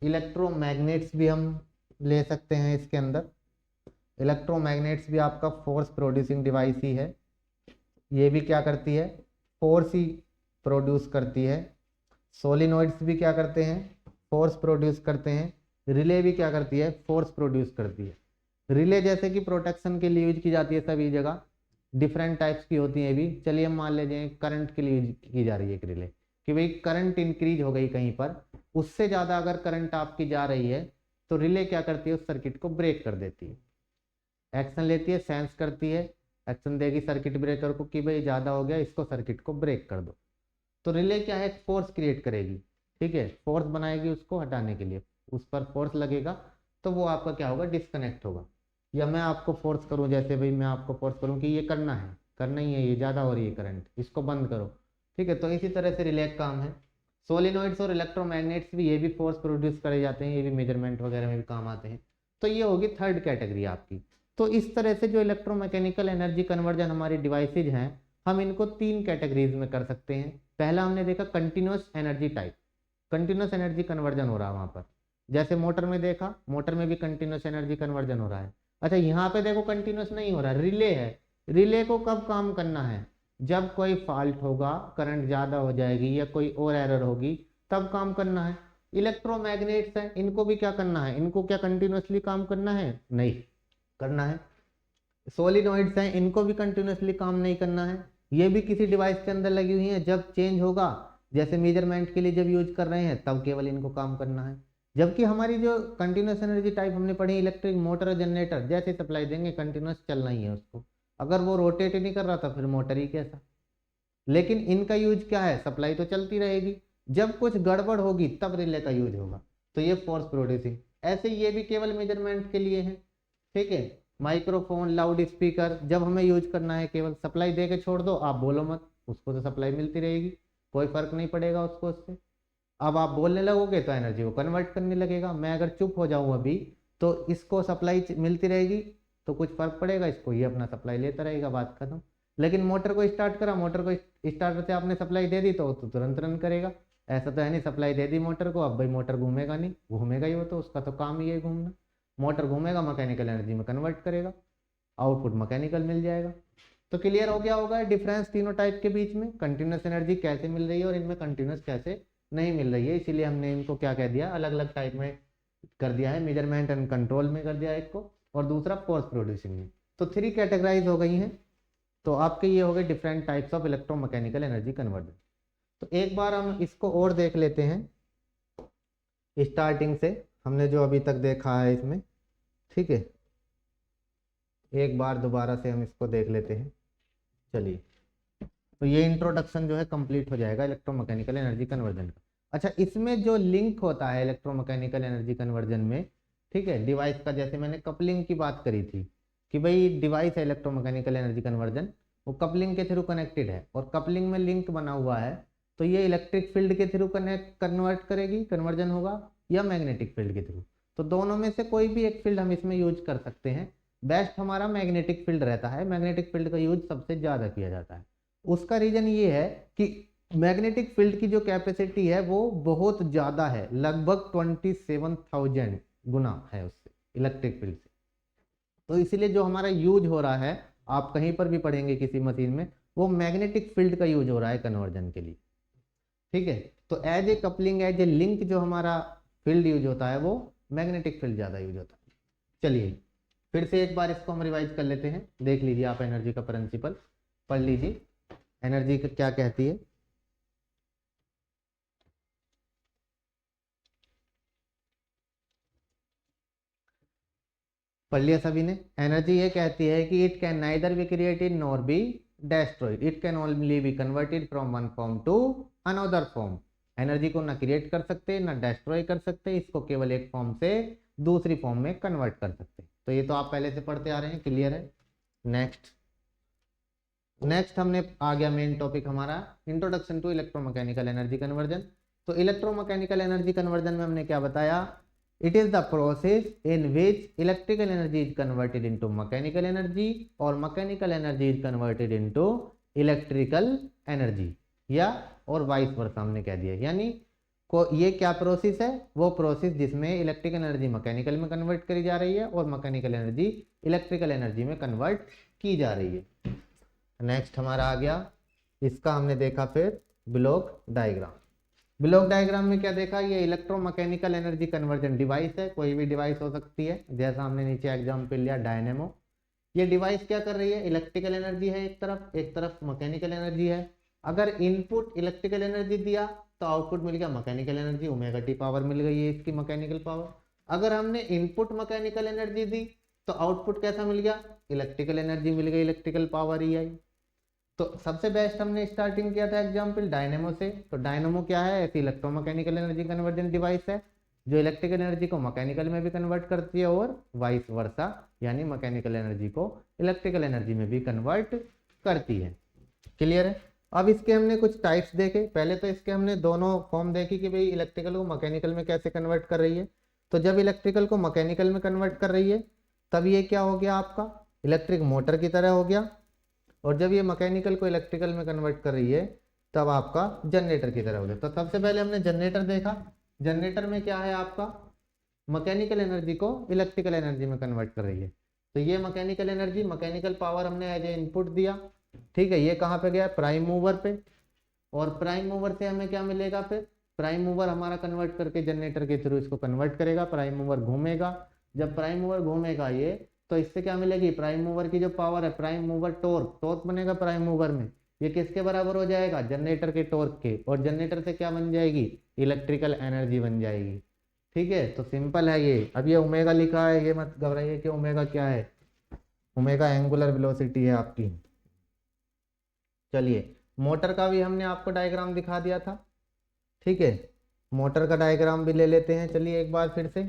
इलेक्ट्रोमैग्नेट्स भी हम ले सकते हैं इसके अंदर। इलेक्ट्रोमैग्नेट्स भी आपका फोर्स प्रोड्यूसिंग डिवाइस ही है। ये भी क्या करती है? फोर्स ही प्रोड्यूस करती है। सोलिनॉइड्स भी क्या करते हैं? फोर्स प्रोड्यूस करते हैं। रिले भी क्या करती है? फोर्स प्रोड्यूस करती है। रिले जैसे कि प्रोटेक्शन के लिए यूज की जाती है सभी जगह, डिफरेंट टाइप्स की होती है भी। चलिए हम मान लीजिए करंट के लिए यूज की जा रही है एक रिले, कि भाई करंट इंक्रीज हो गई कहीं पर, उससे ज़्यादा अगर करंट आपकी जा रही है तो रिले क्या करती है? उस सर्किट को ब्रेक कर देती है, एक्शन लेती है, सेंस करती है, एक्शन देगी सर्किट ब्रेकर को कि भाई ज़्यादा हो गया, इसको सर्किट को ब्रेक कर दो। तो रिले क्या है? फोर्स क्रिएट करेगी, ठीक है, फोर्स बनाएगी उसको हटाने के लिए, उस पर फोर्स लगेगा तो वो आपका क्या होगा? डिस्कनेक्ट होगा। या मैं आपको फोर्स करूं, जैसे भाई मैं आपको फोर्स करूं कि ये करना है, करना ही है, ये ज़्यादा हो रही है करंट, इसको बंद करो, ठीक है। तो इसी तरह से रिले काम है। सोलिनॉइड्स और इलेक्ट्रोमैग्नेट्स भी, ये भी फोर्स प्रोड्यूस करे जाते हैं, ये भी मेजरमेंट वगैरह में भी काम आते हैं। तो ये होगी थर्ड कैटेगरी आपकी। तो इस तरह से जो इलेक्ट्रोमैकेनिकल एनर्जी कन्वर्जन हमारी डिवाइसेज हैं, हम इनको 3 कैटेगरीज में कर सकते हैं। पहला हमने देखा continuous energy type, continuous energy conversion हो रहा है वहां पर। जैसे मोटर में देखा, मोटर में भी कंटिन्यूस एनर्जी कन्वर्जन हो रहा है। अच्छा यहाँ पे देखो कंटिन्यूस नहीं हो रहा, रिले है। रिले को कब काम करना है? जब कोई फॉल्ट होगा, करंट ज्यादा हो जाएगी या कोई और एरर होगी, तब काम करना है। इलेक्ट्रोमैग्नेट्स हैं, इनको भी क्या करना है? इनको क्या कंटिन्यूसली काम करना है? नहीं करना है। सोलिनॉइड्स हैं, इनको भी कंटिन्यूसली काम नहीं करना है, ये भी किसी डिवाइस के अंदर लगी हुई है, जब चेंज होगा, जैसे मेजरमेंट के लिए जब यूज कर रहे हैं तब केवल इनको काम करना है। जबकि हमारी जो कंटिन्यूस एनर्जी टाइप हमने पढ़ी, इलेक्ट्रिक मोटर, जनरेटर, जैसे सप्लाई देंगे कंटिन्यूस चलना ही है उसको, अगर वो रोटेट ही नहीं कर रहा था फिर मोटर ही कैसा। लेकिन इनका यूज क्या है? सप्लाई तो चलती रहेगी, जब कुछ गड़बड़ होगी तब रिले का यूज होगा। तो ये फोर्स प्रोड्यूसिंग। ऐसे ये भी केवल मेजरमेंट के लिए है, ठीक है। माइक्रोफोन, लाउड स्पीकर, जब हमें यूज करना है केवल सप्लाई दे के छोड़ दो, आप बोलो मत, उसको तो सप्लाई मिलती रहेगी, कोई फर्क नहीं पड़ेगा उसको उससे। अब आप बोलने लगोगे तो एनर्जी को कन्वर्ट करने लगेगा। मैं अगर चुप हो जाऊं अभी तो इसको सप्लाई मिलती रहेगी, तो कुछ फर्क पड़ेगा इसको, ये अपना सप्लाई लेता रहेगा, बात खत्म। लेकिन मोटर को स्टार्ट करा, मोटर को स्टार्टर से आपने सप्लाई दे दी तो तुरंत रन करेगा। ऐसा तो है नहीं, सप्लाई दे दी मोटर को, अब भाई मोटर घूमेगा नहीं, घूमेगा ही, वो तो उसका तो काम ही है घूमना। मोटर घूमेगा, मैकेनिकल एनर्जी में कन्वर्ट करेगा, आउटपुट मैकेनिकल मिल जाएगा। तो क्लियर हो गया होगा डिफरेंस तीनों टाइप के बीच में, कंटिन्यूस एनर्जी कैसे मिल रही है और इनमें कंटिन्यूस कैसे नहीं मिल रही है। इसीलिए हमने इनको क्या कह दिया, अलग अलग टाइप में कर दिया है, मेजरमेंट एंड कंट्रोल में कर दिया है एक को, और दूसरा पोस्ट प्रोड्यूसिंग में। तो 3 कैटेगराइज हो गई हैं। तो आपके ये हो गए different types of electromechanical energy conversion. तो एक बार हम इसको और देख लेते हैं स्टार्टिंग से, हमने जो अभी तक देखा है इसमें, ठीक है। एक बार दोबारा से हम इसको देख लेते हैं। चलिए, तो ये इंट्रोडक्शन जो है कंप्लीट हो जाएगा इलेक्ट्रोमैकेनिकल एनर्जी कन्वर्जन का। अच्छा, इसमें जो लिंक होता है इलेक्ट्रोमैकेनिकल एनर्जी कन्वर्जन में, ठीक है, डिवाइस का, जैसे मैंने कपलिंग की बात करी थी कि भाई डिवाइस है इलेक्ट्रोमैकेनिकल एनर्जी कन्वर्जन, वो कपलिंग के थ्रू कनेक्टेड है और कपलिंग में लिंक बना हुआ है, तो ये इलेक्ट्रिक फील्ड के थ्रू कन्वर्ट करेगी, कन्वर्जन होगा, या मैग्नेटिक फील्ड के थ्रू। तो दोनों में से कोई भी एक फील्ड हम इसमें यूज कर सकते हैं। बेस्ट हमारा मैग्नेटिक फील्ड रहता है, मैग्नेटिक फील्ड का यूज सबसे ज़्यादा किया जाता है। उसका रीजन ये है कि मैग्नेटिक फील्ड की जो कैपेसिटी है वो बहुत ज़्यादा है, लगभग 27,000 गुना है उससे, इलेक्ट्रिक फील्ड से। तो इसीलिए जो हमारा यूज हो रहा है, आप कहीं पर भी पढ़ेंगे किसी मशीन में, वो मैग्नेटिक फील्ड का यूज हो रहा है कन्वर्जन के लिए, ठीक है। तो as a coupling, as a link जो हमारा फील्ड यूज होता है वो मैग्नेटिक फील्ड ज़्यादा यूज होता है। चलिए फिर से एक बार इसको हम रिवाइज कर लेते हैं। देख लीजिए आप एनर्जी का प्रिंसिपल पढ़ लीजिए, एनर्जी क्या कहती है। पढ़ लिया सभी ने। एनर्जी ये कहती है कि it can neither be created nor be destroyed, it can only be converted from one form to another form. Energy को ना क्रिएट कर सकते ना डेस्ट्रॉय कर सकते, इसको केवल एक फॉर्म से दूसरी फॉर्म में कन्वर्ट कर सकते। तो ये तो आप पहले से पढ़ते आ रहे हैं, क्लियर है। नेक्स्ट हमने आ गया मेन टॉपिक हमारा, introduction to electromechanical energy conversion. तो इलेक्ट्रोमैकेनिकल एनर्जी कन्वर्जन में हमने क्या बताया, it is the process in which electrical energy is converted into mechanical energy और mechanical energy is converted into electrical energy, या और वाइस वर्सा हमने कह दिया। यानी को ये क्या प्रोसेस है, वो प्रोसेस जिसमें इलेक्ट्रिकल एनर्जी मैकेनिकल में कन्वर्ट करी जा रही है और मैकेनिकल एनर्जी इलेक्ट्रिकल एनर्जी में कन्वर्ट की जा रही है। नेक्स्ट हमारा आ गया, इसका हमने देखा फिर ब्लॉक डायग्राम। ब्लॉक डायग्राम में क्या देखा, ये इलेक्ट्रोमैकेनिकल एनर्जी कन्वर्जन डिवाइस है, कोई भी डिवाइस हो सकती है, जैसा हमने नीचे एग्जाम्पल लिया डायनेमो। ये डिवाइस क्या कर रही है, इलेक्ट्रिकल एनर्जी है एक तरफ मैकेनिकल एनर्जी है। अगर इनपुट इलेक्ट्रिकल एनर्जी दिया तो आउटपुट मिल गया mechanical energy, omega T power मिल गई है इसकी मैकेनिकल पावर। अगर हमने इनपुट मैकेनिकल एनर्जी दी तो आउटपुट कैसा मिल गया, इलेक्ट्रिकल एनर्जी मिल गई, इलेक्ट्रिकल पावर ही आई। तो सबसे बेस्ट हमने स्टार्टिंग किया था एग्जांपल डायनेमो से। तो डायनेमो क्या है, ऐसी इलेक्ट्रोमैकेनिकल एनर्जी कन्वर्जन डिवाइस है जो इलेक्ट्रिकल एनर्जी को मैकेनिकल में भी कन्वर्ट करती है और वाइस वर्सा, यानी मैकेनिकल एनर्जी को इलेक्ट्रिकल एनर्जी में भी कन्वर्ट करती है। क्लियर है। अब इसके हमने कुछ टाइप्स देखे। पहले तो इसके हमने दोनों फॉर्म देखी कि भाई इलेक्ट्रिकल को मैकेनिकल में कैसे कन्वर्ट कर रही है। तो जब इलेक्ट्रिकल को मैकेनिकल में कन्वर्ट कर रही है तब ये क्या हो गया, आपका इलेक्ट्रिक मोटर की तरह हो गया। और जब ये मैकेनिकल को इलेक्ट्रिकल में कन्वर्ट कर रही है तब आपका जनरेटर की तरह हो गया। तो सबसे पहले हमने जनरेटर देखा। जनरेटर में क्या है, आपका मैकेनिकल एनर्जी को इलेक्ट्रिकल एनर्जी में कन्वर्ट कर रही है। तो ये मैकेनिकल एनर्जी, मैकेनिकल पावर हमने एज ए इनपुट दिया, ठीक है। ये कहाँ पे गया, प्राइम मूवर पे। और प्राइम मूवर से हमें क्या मिलेगा, फिर प्राइम मूवर हमारा कन्वर्ट करके जनरेटर के थ्रू इसको कन्वर्ट करेगा। प्राइम मूवर घूमेगा, जब प्राइम मूवर घूमेगा ये, तो इससे क्या मिलेगी, प्राइम मूवर की जो पावर है, प्राइम मूवर टॉर्क, टॉर्क बनेगा प्राइम मूवर में, ये किसके बराबर हो जाएगा, जनरेटर के टॉर्क के। और जनरेटर से क्या बन जाएगी, इलेक्ट्रिकल एनर्जी बन जाएगी। ठीक है, तो सिंपल है ये। अब ये ओमेगा लिखा है, ये मत घबराइए कि ओमेगा क्या है, ओमेगा एंगुलर वेलोसिटी है आपकी। चलिए, मोटर का भी हमने आपको डायग्राम दिखा दिया था, ठीक है। मोटर का डायग्राम भी ले लेते हैं, चलिए एक बार फिर से।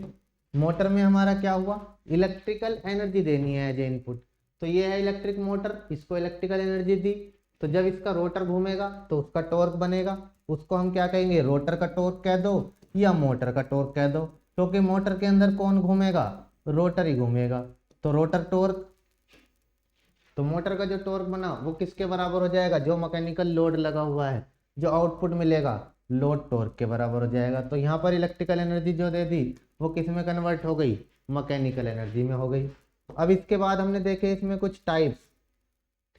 मोटर में हमारा क्या हुआ, इलेक्ट्रिकल एनर्जी देनी है एज ए इनपुट। तो ये है इलेक्ट्रिक मोटर, इसको इलेक्ट्रिकल एनर्जी दी, तो जब इसका रोटर घूमेगा तो उसका टॉर्क बनेगा, उसको हम क्या कहेंगे, रोटर का टॉर्क कह दो या मोटर का टॉर्क कह दो, क्योंकि मोटर के अंदर कौन घूमेगा, रोटर ही घूमेगा। तो रोटर टॉर्क, तो मोटर का जो टॉर्क बना वो किसके बराबर हो जाएगा, जो मैकेनिकल लोड लगा हुआ है, जो आउटपुट मिलेगा लोड टॉर्क के बराबर हो जाएगा। तो यहाँ पर इलेक्ट्रिकल एनर्जी जो दे दी वो किस में कन्वर्ट हो गई, मैकेनिकल एनर्जी में हो गई। अब इसके बाद हमने देखे इसमें कुछ टाइप्स,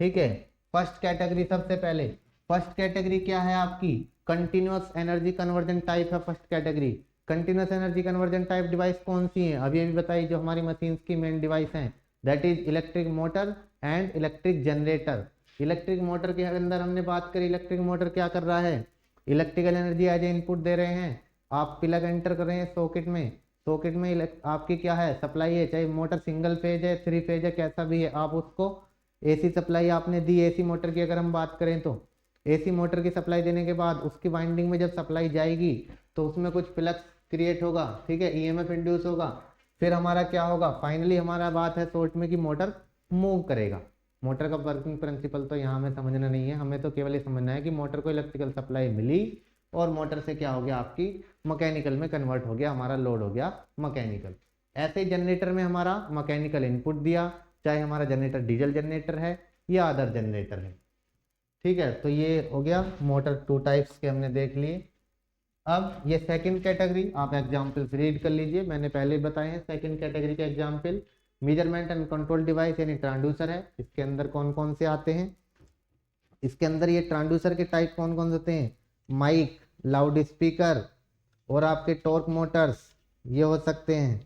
ठीक है। फर्स्ट कैटेगरी, सबसे पहले फर्स्ट कैटेगरी क्या है आपकी, कंटिन्यूअस एनर्जी कन्वर्जन टाइप है first category. Continuous energy conversion type device कौन सी है, अभी अभी बताई जो हमारी मशीन्स की मेन डिवाइस हैं, that is electric motor and electric generator. Electric motor के अंदर हमने बात करी, इलेक्ट्रिक मोटर क्या कर रहा है, electrical energy as a input दे रहे हैं, आप प्लग एंटर कर रहे हैं सॉकेट में, सॉकेट में आपकी क्या है सप्लाई है, चाहे मोटर सिंगल फेज है, थ्री फेज है, कैसा भी है, आप उसको एसी सप्लाई आपने दी। एसी मोटर की अगर हम बात करें तो एसी मोटर की सप्लाई देने के बाद उसकी वाइंडिंग में जब सप्लाई जाएगी तो उसमें कुछ फ्लक्स क्रिएट होगा, ठीक है, ईएमएफ इंड्यूस होगा, फिर हमारा क्या होगा, फाइनली हमारा बात है शॉर्ट में कि मोटर मूव करेगा। मोटर का वर्किंग प्रिंसिपल तो यहाँ हमें समझना नहीं है, हमें तो केवल ये समझना है कि मोटर को इलेक्ट्रिकल सप्लाई मिली और मोटर से क्या हो गया, आपकी मैकेनिकल में कन्वर्ट हो गया, हमारा लोड हो गया मैकेनिकल। ऐसे ही जनरेटर में हमारा मैकेनिकल इनपुट दिया, चाहे हमारा जनरेटर डीजल जनरेटर है या अदर जनरेटर है, ठीक है। तो ये हो गया मोटर, टू टाइप्स के हमने देख लिए। अब ये सेकंड कैटेगरी, आप एग्जाम्पल्स रीड कर लीजिए, मैंने पहले बताए हैं सेकंड कैटेगरी के example. Measurement and control device यानी ट्रांसड्यूसर है, इसके अंदर कौन कौन से आते हैं, इसके अंदर ये ट्रांसड्यूसर के टाइप कौन कौन से होते हैं, माइक, लाउड स्पीकर और आपके टॉर्क मोटर्स, ये हो सकते हैं।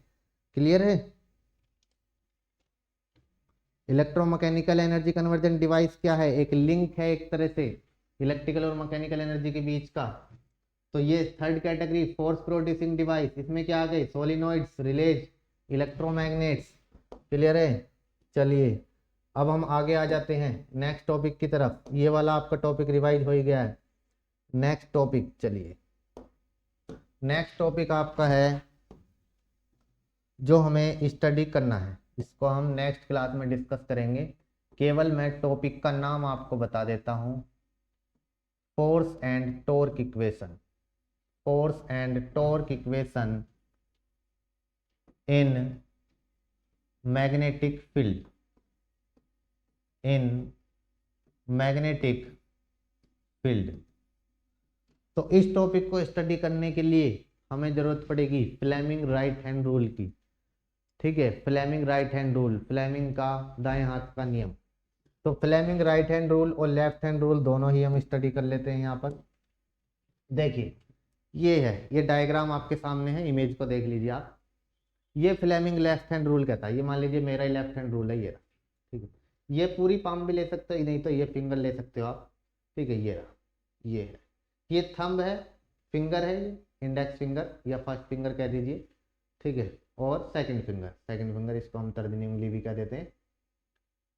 क्लियर है। इलेक्ट्रोमैकेनिकल एनर्जी कन्वर्जन डिवाइस क्या है, एक लिंक है एक तरह से इलेक्ट्रिकल और मैकेनिकल एनर्जी के बीच का। तो ये third category force producing device, इसमें क्या आ गए, सोलिनॉइड्स, रिलेज, इलेक्ट्रोमैग्नेट्स। क्लियर है। चलिए अब हम आगे आ जाते हैं नेक्स्ट टॉपिक की तरफ, ये वाला आपका टॉपिक रिवाइज हो ही गया है। नेक्स्ट टॉपिक, चलिए नेक्स्ट टॉपिक आपका है जो हमें स्टडी करना है, इसको हम नेक्स्ट क्लास में डिस्कस करेंगे। केवल मैं टॉपिक का नाम आपको बता देता हूं, force and torque equation. Force and torque equation in magnetic field, in magnetic field. तो इस टॉपिक को स्टडी करने के लिए हमें जरूरत पड़ेगी फ्लेमिंग राइट हैंड रूल की, ठीक है, Fleming right hand rule, Fleming का दाएं हाथ का नियम। तो फ्लेमिंग राइट हैंड रूल और लेफ्ट हैंड रूल दोनों ही हम स्टडी कर लेते हैं। यहाँ पर देखिए ये है, ये डायग्राम आपके सामने है, इमेज को देख लीजिए आप। ये फ्लेमिंग लेफ्ट हैंड रूल कहता है, ये मान लीजिए मेरा ही लेफ्ट हैंड रूल है ये रहा, ठीक है। ये पूरी पाम भी ले सकते हो, नहीं तो ये फिंगर ले सकते हो आप, ठीक है, ये रहा, ये है, ये थंब है, फिंगर है, इंडेक्स फिंगर या फर्स्ट फिंगर कह दीजिए, ठीक है, और सेकंड फिंगर इसको हम तर्जनी उंगली भी कह देते हैं।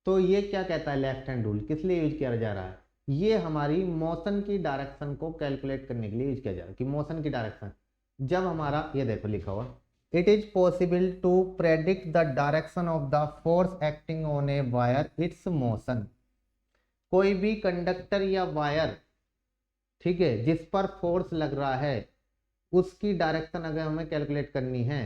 तो ये क्या कहता है लेफ्ट हैंड रूल, किस लिए यूज किया जा रहा है, ये हमारी मोशन की डायरेक्शन को कैलकुलेट करने के लिए यूज किया जा रहा है, कि मोशन की डायरेक्शन जब हमारा, ये देखो लिखा हुआ, it is possible to predict the direction of the force acting on a wire its motion. कोई भी कंडक्टर या वायर, ठीक है, जिस पर फोर्स लग रहा है उसकी डायरेक्शन अगर हमें कैलकुलेट करनी है,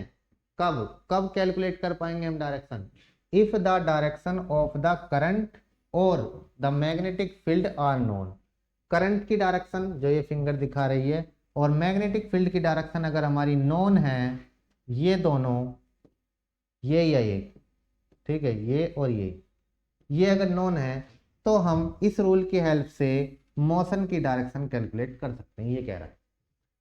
कब कब कैलकुलेट कर पाएंगे हम direction, if the direction of the current और the magnetic field are known. Current की डायरेक्शन जो ये फिंगर दिखा रही है और मैग्नेटिक फील्ड की डायरेक्शन अगर हमारी नोन है, ये दोनों, ये या ये, ठीक है, ये और ये अगर नोन है तो हम इस रूल की हेल्प से मोशन की डायरेक्शन कैलकुलेट कर सकते हैं, ये कह रहा है।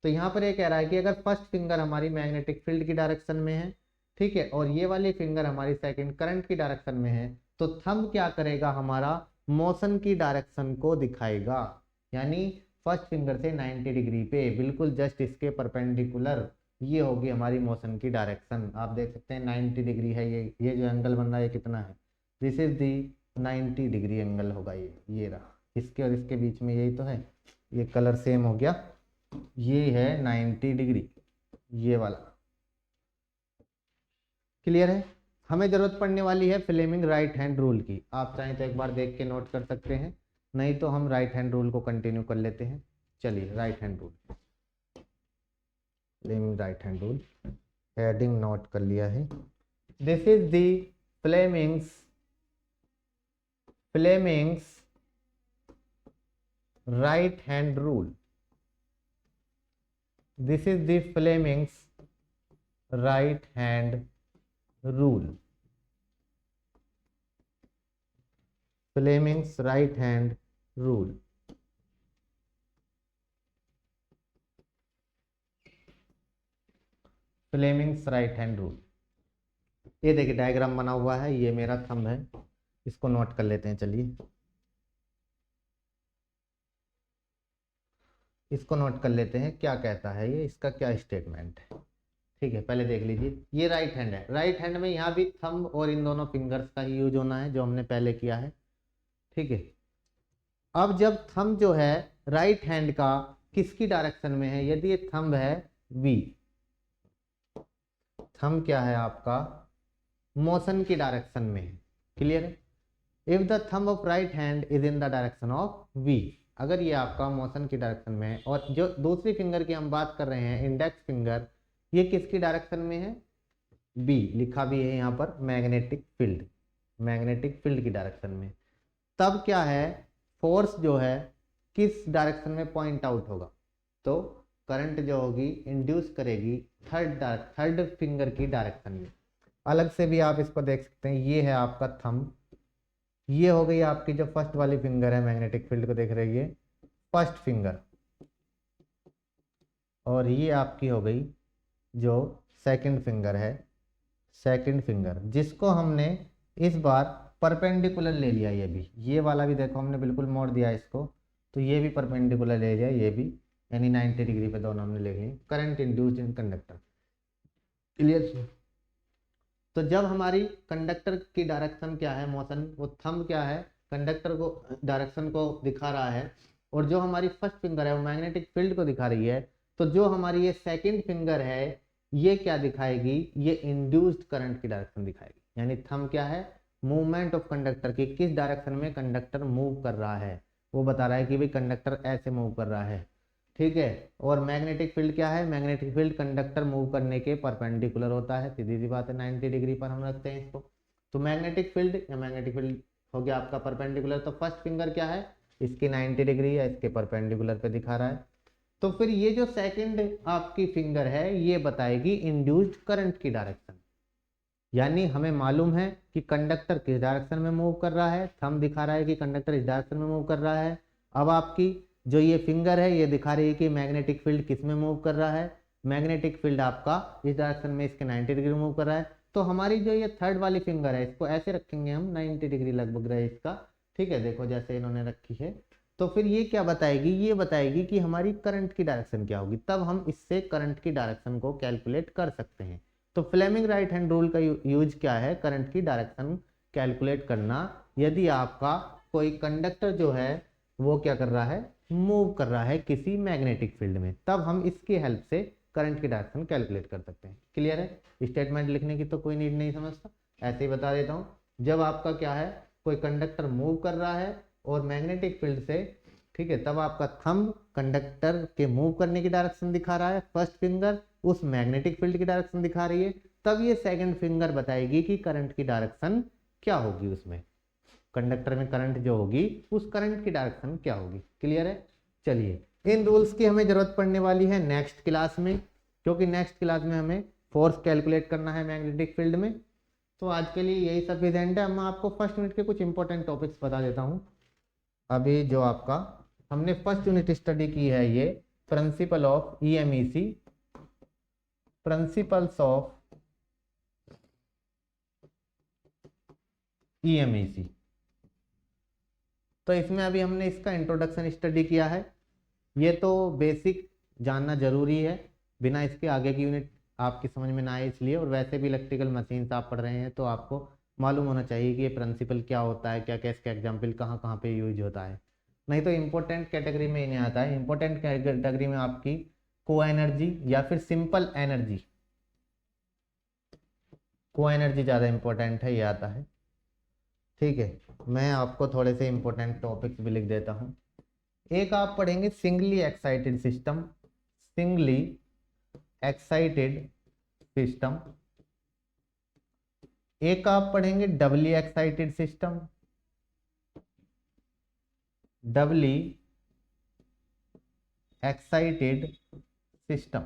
तो यहाँ पर ये कह रहा है कि अगर फर्स्ट फिंगर हमारी मैग्नेटिक फील्ड की डायरेक्शन में है, ठीक है, और ये वाली फिंगर हमारी सेकंड करंट की डायरेक्शन में है, तो थंब क्या करेगा, हमारा मोशन की डायरेक्शन को दिखाएगा, यानी फर्स्ट फिंगर से 90 डिग्री पे बिल्कुल जस्ट इसके परपेंडिकुलर ये होगी हमारी मोशन की डायरेक्शन। आप देख सकते हैं 90 डिग्री है, ये जो एंगल बन रहा है ये कितना है, this is the 90 degree angle होगा, ये रहा, इसके और इसके बीच में यही तो है, ये कलर सेम हो गया, ये है 90 डिग्री, ये वाला। क्लियर है। हमें जरूरत पड़ने वाली है फ्लेमिंग राइट हैंड रूल की, आप चाहें तो एक बार देख के नोट कर सकते हैं, नहीं तो हम राइट हैंड रूल को कंटिन्यू कर लेते हैं। चलिए right hand rule, Fleming right hand rule, heading note कर लिया है। This is the Fleming's right hand rule, this is the Fleming's right hand rule, Fleming's right hand rule। Fleming's right hand rule. ये देखिए diagram बना हुआ है, ये मेरा थंब है, इसको नोट कर लेते हैं। चलिए इसको नोट कर लेते हैं, क्या कहता है ये, इसका क्या स्टेटमेंट है। ठीक है, पहले देख लीजिए, ये राइट हैंड है, राइट हैंड में यहाँ भी थंब और इन दोनों फिंगर्स का ही यूज होना है जो हमने पहले किया है। ठीक है, अब जब थंब जो है राइट हैंड का किसकी डायरेक्शन में है, यदि ये थंब है बी, थंब क्या है आपका मोशन की डायरेक्शन में है। क्लियर है? If the thumb of right hand is in the direction of V, अगर ये आपका मोशन की डायरेक्शन में है, और जो दूसरी फिंगर की हम बात कर रहे हैं इंडेक्स फिंगर, ये किसकी डायरेक्शन में है, बी, लिखा भी है यहाँ पर मैग्नेटिक फील्ड, मैग्नेटिक फील्ड की डायरेक्शन में, तब क्या है फोर्स जो है किस डायरेक्शन में पॉइंट आउट होगा, तो करंट जो होगी इंड्यूस करेगी थर्ड फिंगर की डायरेक्शन में। अलग से भी आप इसको देख सकते हैं, ये है आपका थंब, ये हो गई आपकी जो फर्स्ट वाली फिंगर है, मैग्नेटिक फील्ड को देख रही है फर्स्ट फिंगर, और ये आपकी हो गई जो सेकंड फिंगर है, सेकंड फिंगर, जिसको हमने इस बार परपेंडिकुलर ले लिया। ये वाला भी देखो हमने बिल्कुल मोड़ दिया इसको, तो ये भी परपेंडिकुलर ले लिया, ये भी, यानी 90 डिग्री पे दोनों हमने ले लिए। Current induced in conductor. Clear? तो जब हमारी कंडक्टर की डायरेक्शन क्या है, मोशन, वो थंब क्या है कंडक्टर को डायरेक्शन को दिखा रहा है, और जो हमारी फर्स्ट फिंगर है वो मैग्नेटिक फील्ड को दिखा रही है, तो जो हमारी ये सेकंड फिंगर है ये क्या दिखाएगी, ये इंड्यूस्ड करंट की डायरेक्शन दिखाएगी। यानी थंब क्या है, मूवमेंट ऑफ कंडक्टर की, किस डायरेक्शन में कंडक्टर मूव कर रहा है, वो बता रहा है कि भाई कंडक्टर ऐसे मूव कर रहा है। ठीक है, और मैग्नेटिक फील्ड क्या है, मैग्नेटिक फील्ड कंडक्टर मूव करने के परपेंडिकुलर होता है, सीधी सी बात है, 90 डिग्री पर हम रखते हैं इसको। तो मैग्नेटिक फील्ड या मैग्नेटिक फील्ड हो गया आपका परपेंडिकुलर, तो फर्स्ट फिंगर क्या है, इसकी 90 डिग्री है, इसके परपेंडिकुलर पे दिखा रहा है। तो फिर ये जो सेकंड आपकी फिंगर है ये बताएगी इंड्यूस्ड करंट की डायरेक्शन। यानी हमें मालूम है कि कंडक्टर किस डायरेक्शन में मूव कर रहा है, थंब दिखा रहा है कि कंडक्टर इस डायरेक्शन में मूव कर रहा है। अब आपकी जो ये फिंगर है ये दिखा रही है कि मैग्नेटिक फील्ड किस में मूव कर रहा है, मैग्नेटिक फील्ड आपका इस डायरेक्शन में इसके 90 डिग्री मूव कर रहा है। तो हमारी जो ये थर्ड वाली फिंगर है इसको ऐसे रखेंगे हम, 90 डिग्री लगभग रहे इसका। ठीक है, देखो जैसे इन्होंने रखी है, तो फिर ये क्या बताएगी, ये बताएगी कि हमारी करंट की डायरेक्शन क्या होगी, तब हम इससे करंट की डायरेक्शन को कैलकुलेट कर सकते हैं। तो फ्लेमिंग राइट हैंड रूल का यूज क्या है, करंट की डायरेक्शन कैलकुलेट करना। यदि आपका कोई कंडक्टर जो है वो क्या कर रहा है, मूव कर रहा है किसी मैग्नेटिक फील्ड में, तब हम इसकी हेल्प से करंट की डायरेक्शन कैलकुलेट कर सकते हैं। क्लियर है? स्टेटमेंट लिखने की तो कोई नीड नहीं समझता, ऐसे ही बता देता हूँ। जब आपका क्या है, कोई कंडक्टर मूव कर रहा है और मैग्नेटिक फील्ड से, ठीक है, तब आपका थंब कंडक्टर के मूव करने की डायरेक्शन दिखा रहा है, फर्स्ट फिंगर उस मैग्नेटिक फील्ड की डायरेक्शन दिखा रही है, तब ये सेकंड फिंगर बताएगी कि करंट की डायरेक्शन क्या होगी, उसमें कंडक्टर में करंट जो होगी उस करंट की डायरेक्शन क्या होगी। क्लियर है? चलिए, इन रूल्स की हमें जरूरत पड़ने वाली है नेक्स्ट क्लास में, क्योंकि नेक्स्ट क्लास में हमें फोर्स कैलकुलेट करना है मैग्नेटिक फील्ड में। तो आज के लिए यही सफिशिएंट है। मैं आपको फर्स्ट यूनिट के कुछ इंपॉर्टेंट टॉपिक्स बता देता हूँ। अभी जो आपका हमने फर्स्ट यूनिट स्टडी की है, ये प्रिंसिपल ऑफ ईएमईसी, प्रिंसिपल्स ऑफ ईएमईसी। तो इसमें अभी हमने इसका इंट्रोडक्शन स्टडी किया है, ये तो बेसिक जानना जरूरी है, बिना इसके आगे की यूनिट आपकी समझ में ना आए इसलिए। और वैसे भी इलेक्ट्रिकल मशीन्स आप पढ़ रहे हैं तो आपको मालूम होना चाहिए कि ये प्रिंसिपल क्या होता है, क्या क्या इसका एग्जाम्पल कहाँ कहाँ पे यूज होता है। नहीं तो इम्पोर्टेंट कैटेगरी में ही नहीं आता है। इम्पोर्टेंट कैटेगरी में आपकी को एनर्जी या फिर सिंपल एनर्जी, को एनर्जी ज़्यादा इंपॉर्टेंट है, ये आता है। ठीक है, मैं आपको थोड़े से इंपॉर्टेंट टॉपिक्स भी लिख देता हूँ। एक आप पढ़ेंगे singly excited system, singly excited system. एक आप पढ़ेंगे डबली excited system, doubly excited system.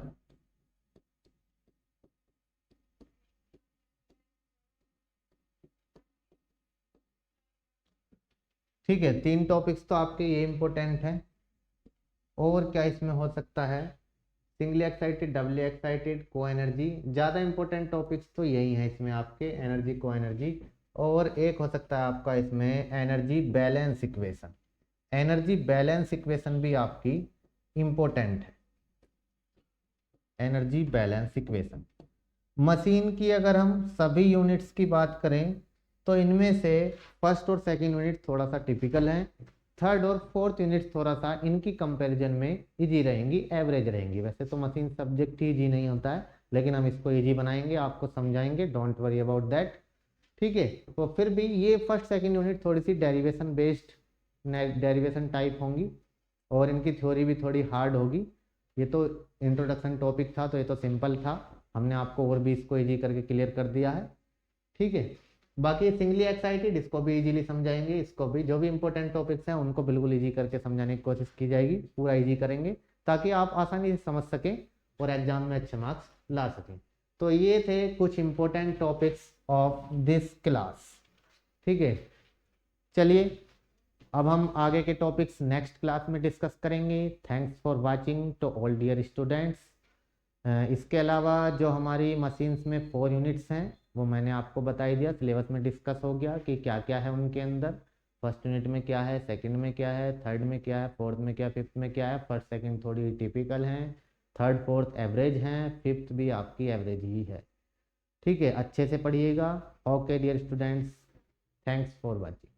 ठीक है, तीन टॉपिक्स तो आपके ये इंपॉर्टेंट हैं। और क्या इसमें हो सकता है, सिंगली एक्साइटेड, डबली एक्साइटेड, को एनर्जी। ज़्यादा इंपॉर्टेंट टॉपिक्स तो यही हैं इसमें आपके, एनर्जी, को एनर्जी। और एक हो सकता है आपका इसमें energy balance equation. Energy balance equation भी आपकी इंपॉर्टेंट है। एनर्जी बैलेंस इक्वेशन मशीन की अगर हम सभी यूनिट्स की बात करें तो इनमें से फर्स्ट और सेकंड यूनिट थोड़ा सा टिपिकल हैं, थर्ड और फोर्थ यूनिट थोड़ा सा इनकी कंपैरिजन में इजी रहेंगी, एवरेज रहेंगी। वैसे तो मशीन सब्जेक्ट ही इजी नहीं होता है, लेकिन हम इसको इजी बनाएंगे, आपको समझाएंगे, डोंट वरी अबाउट दैट। ठीक है, तो फिर भी ये फर्स्ट सेकंड यूनिट थोड़ी सी डेरिवेशन बेस्ड, डेरिवेशन टाइप होंगी और इनकी थ्योरी भी थोड़ी हार्ड होगी। ये तो इंट्रोडक्शन टॉपिक था तो ये तो सिंपल था, हमने आपको और भी इसको इजी करके क्लियर कर दिया है। ठीक है, बाकी सिंगली एक्साइटेड इसको भी इजीली समझाएंगे, इसको भी जो भी इंपॉर्टेंट टॉपिक्स हैं उनको बिल्कुल इजी करके समझाने की कोशिश की जाएगी, पूरा इजी करेंगे ताकि आप आसानी से समझ सकें और एग्जाम में अच्छे मार्क्स ला सकें। तो ये थे कुछ important topics of this class. ठीक है, चलिए अब हम आगे के टॉपिक्स नेक्स्ट क्लास में डिस्कस करेंगे। Thanks for watching to all dear students. इसके अलावा जो हमारी मशीन्स में 4 यूनिट्स हैं वो मैंने आपको बता ही दिया, सिलेबस में डिस्कस हो गया कि क्या क्या है उनके अंदर। फर्स्ट यूनिट में क्या है, सेकंड में क्या है, थर्ड में क्या है, फोर्थ में क्या है, फिफ्थ में क्या है। फर्स्ट सेकंड थोड़ी टिपिकल हैं, थर्ड फोर्थ एवरेज हैं, फिफ्थ भी आपकी एवरेज ही है। ठीक है, अच्छे से पढ़िएगा। Okay dear students, thanks for watching.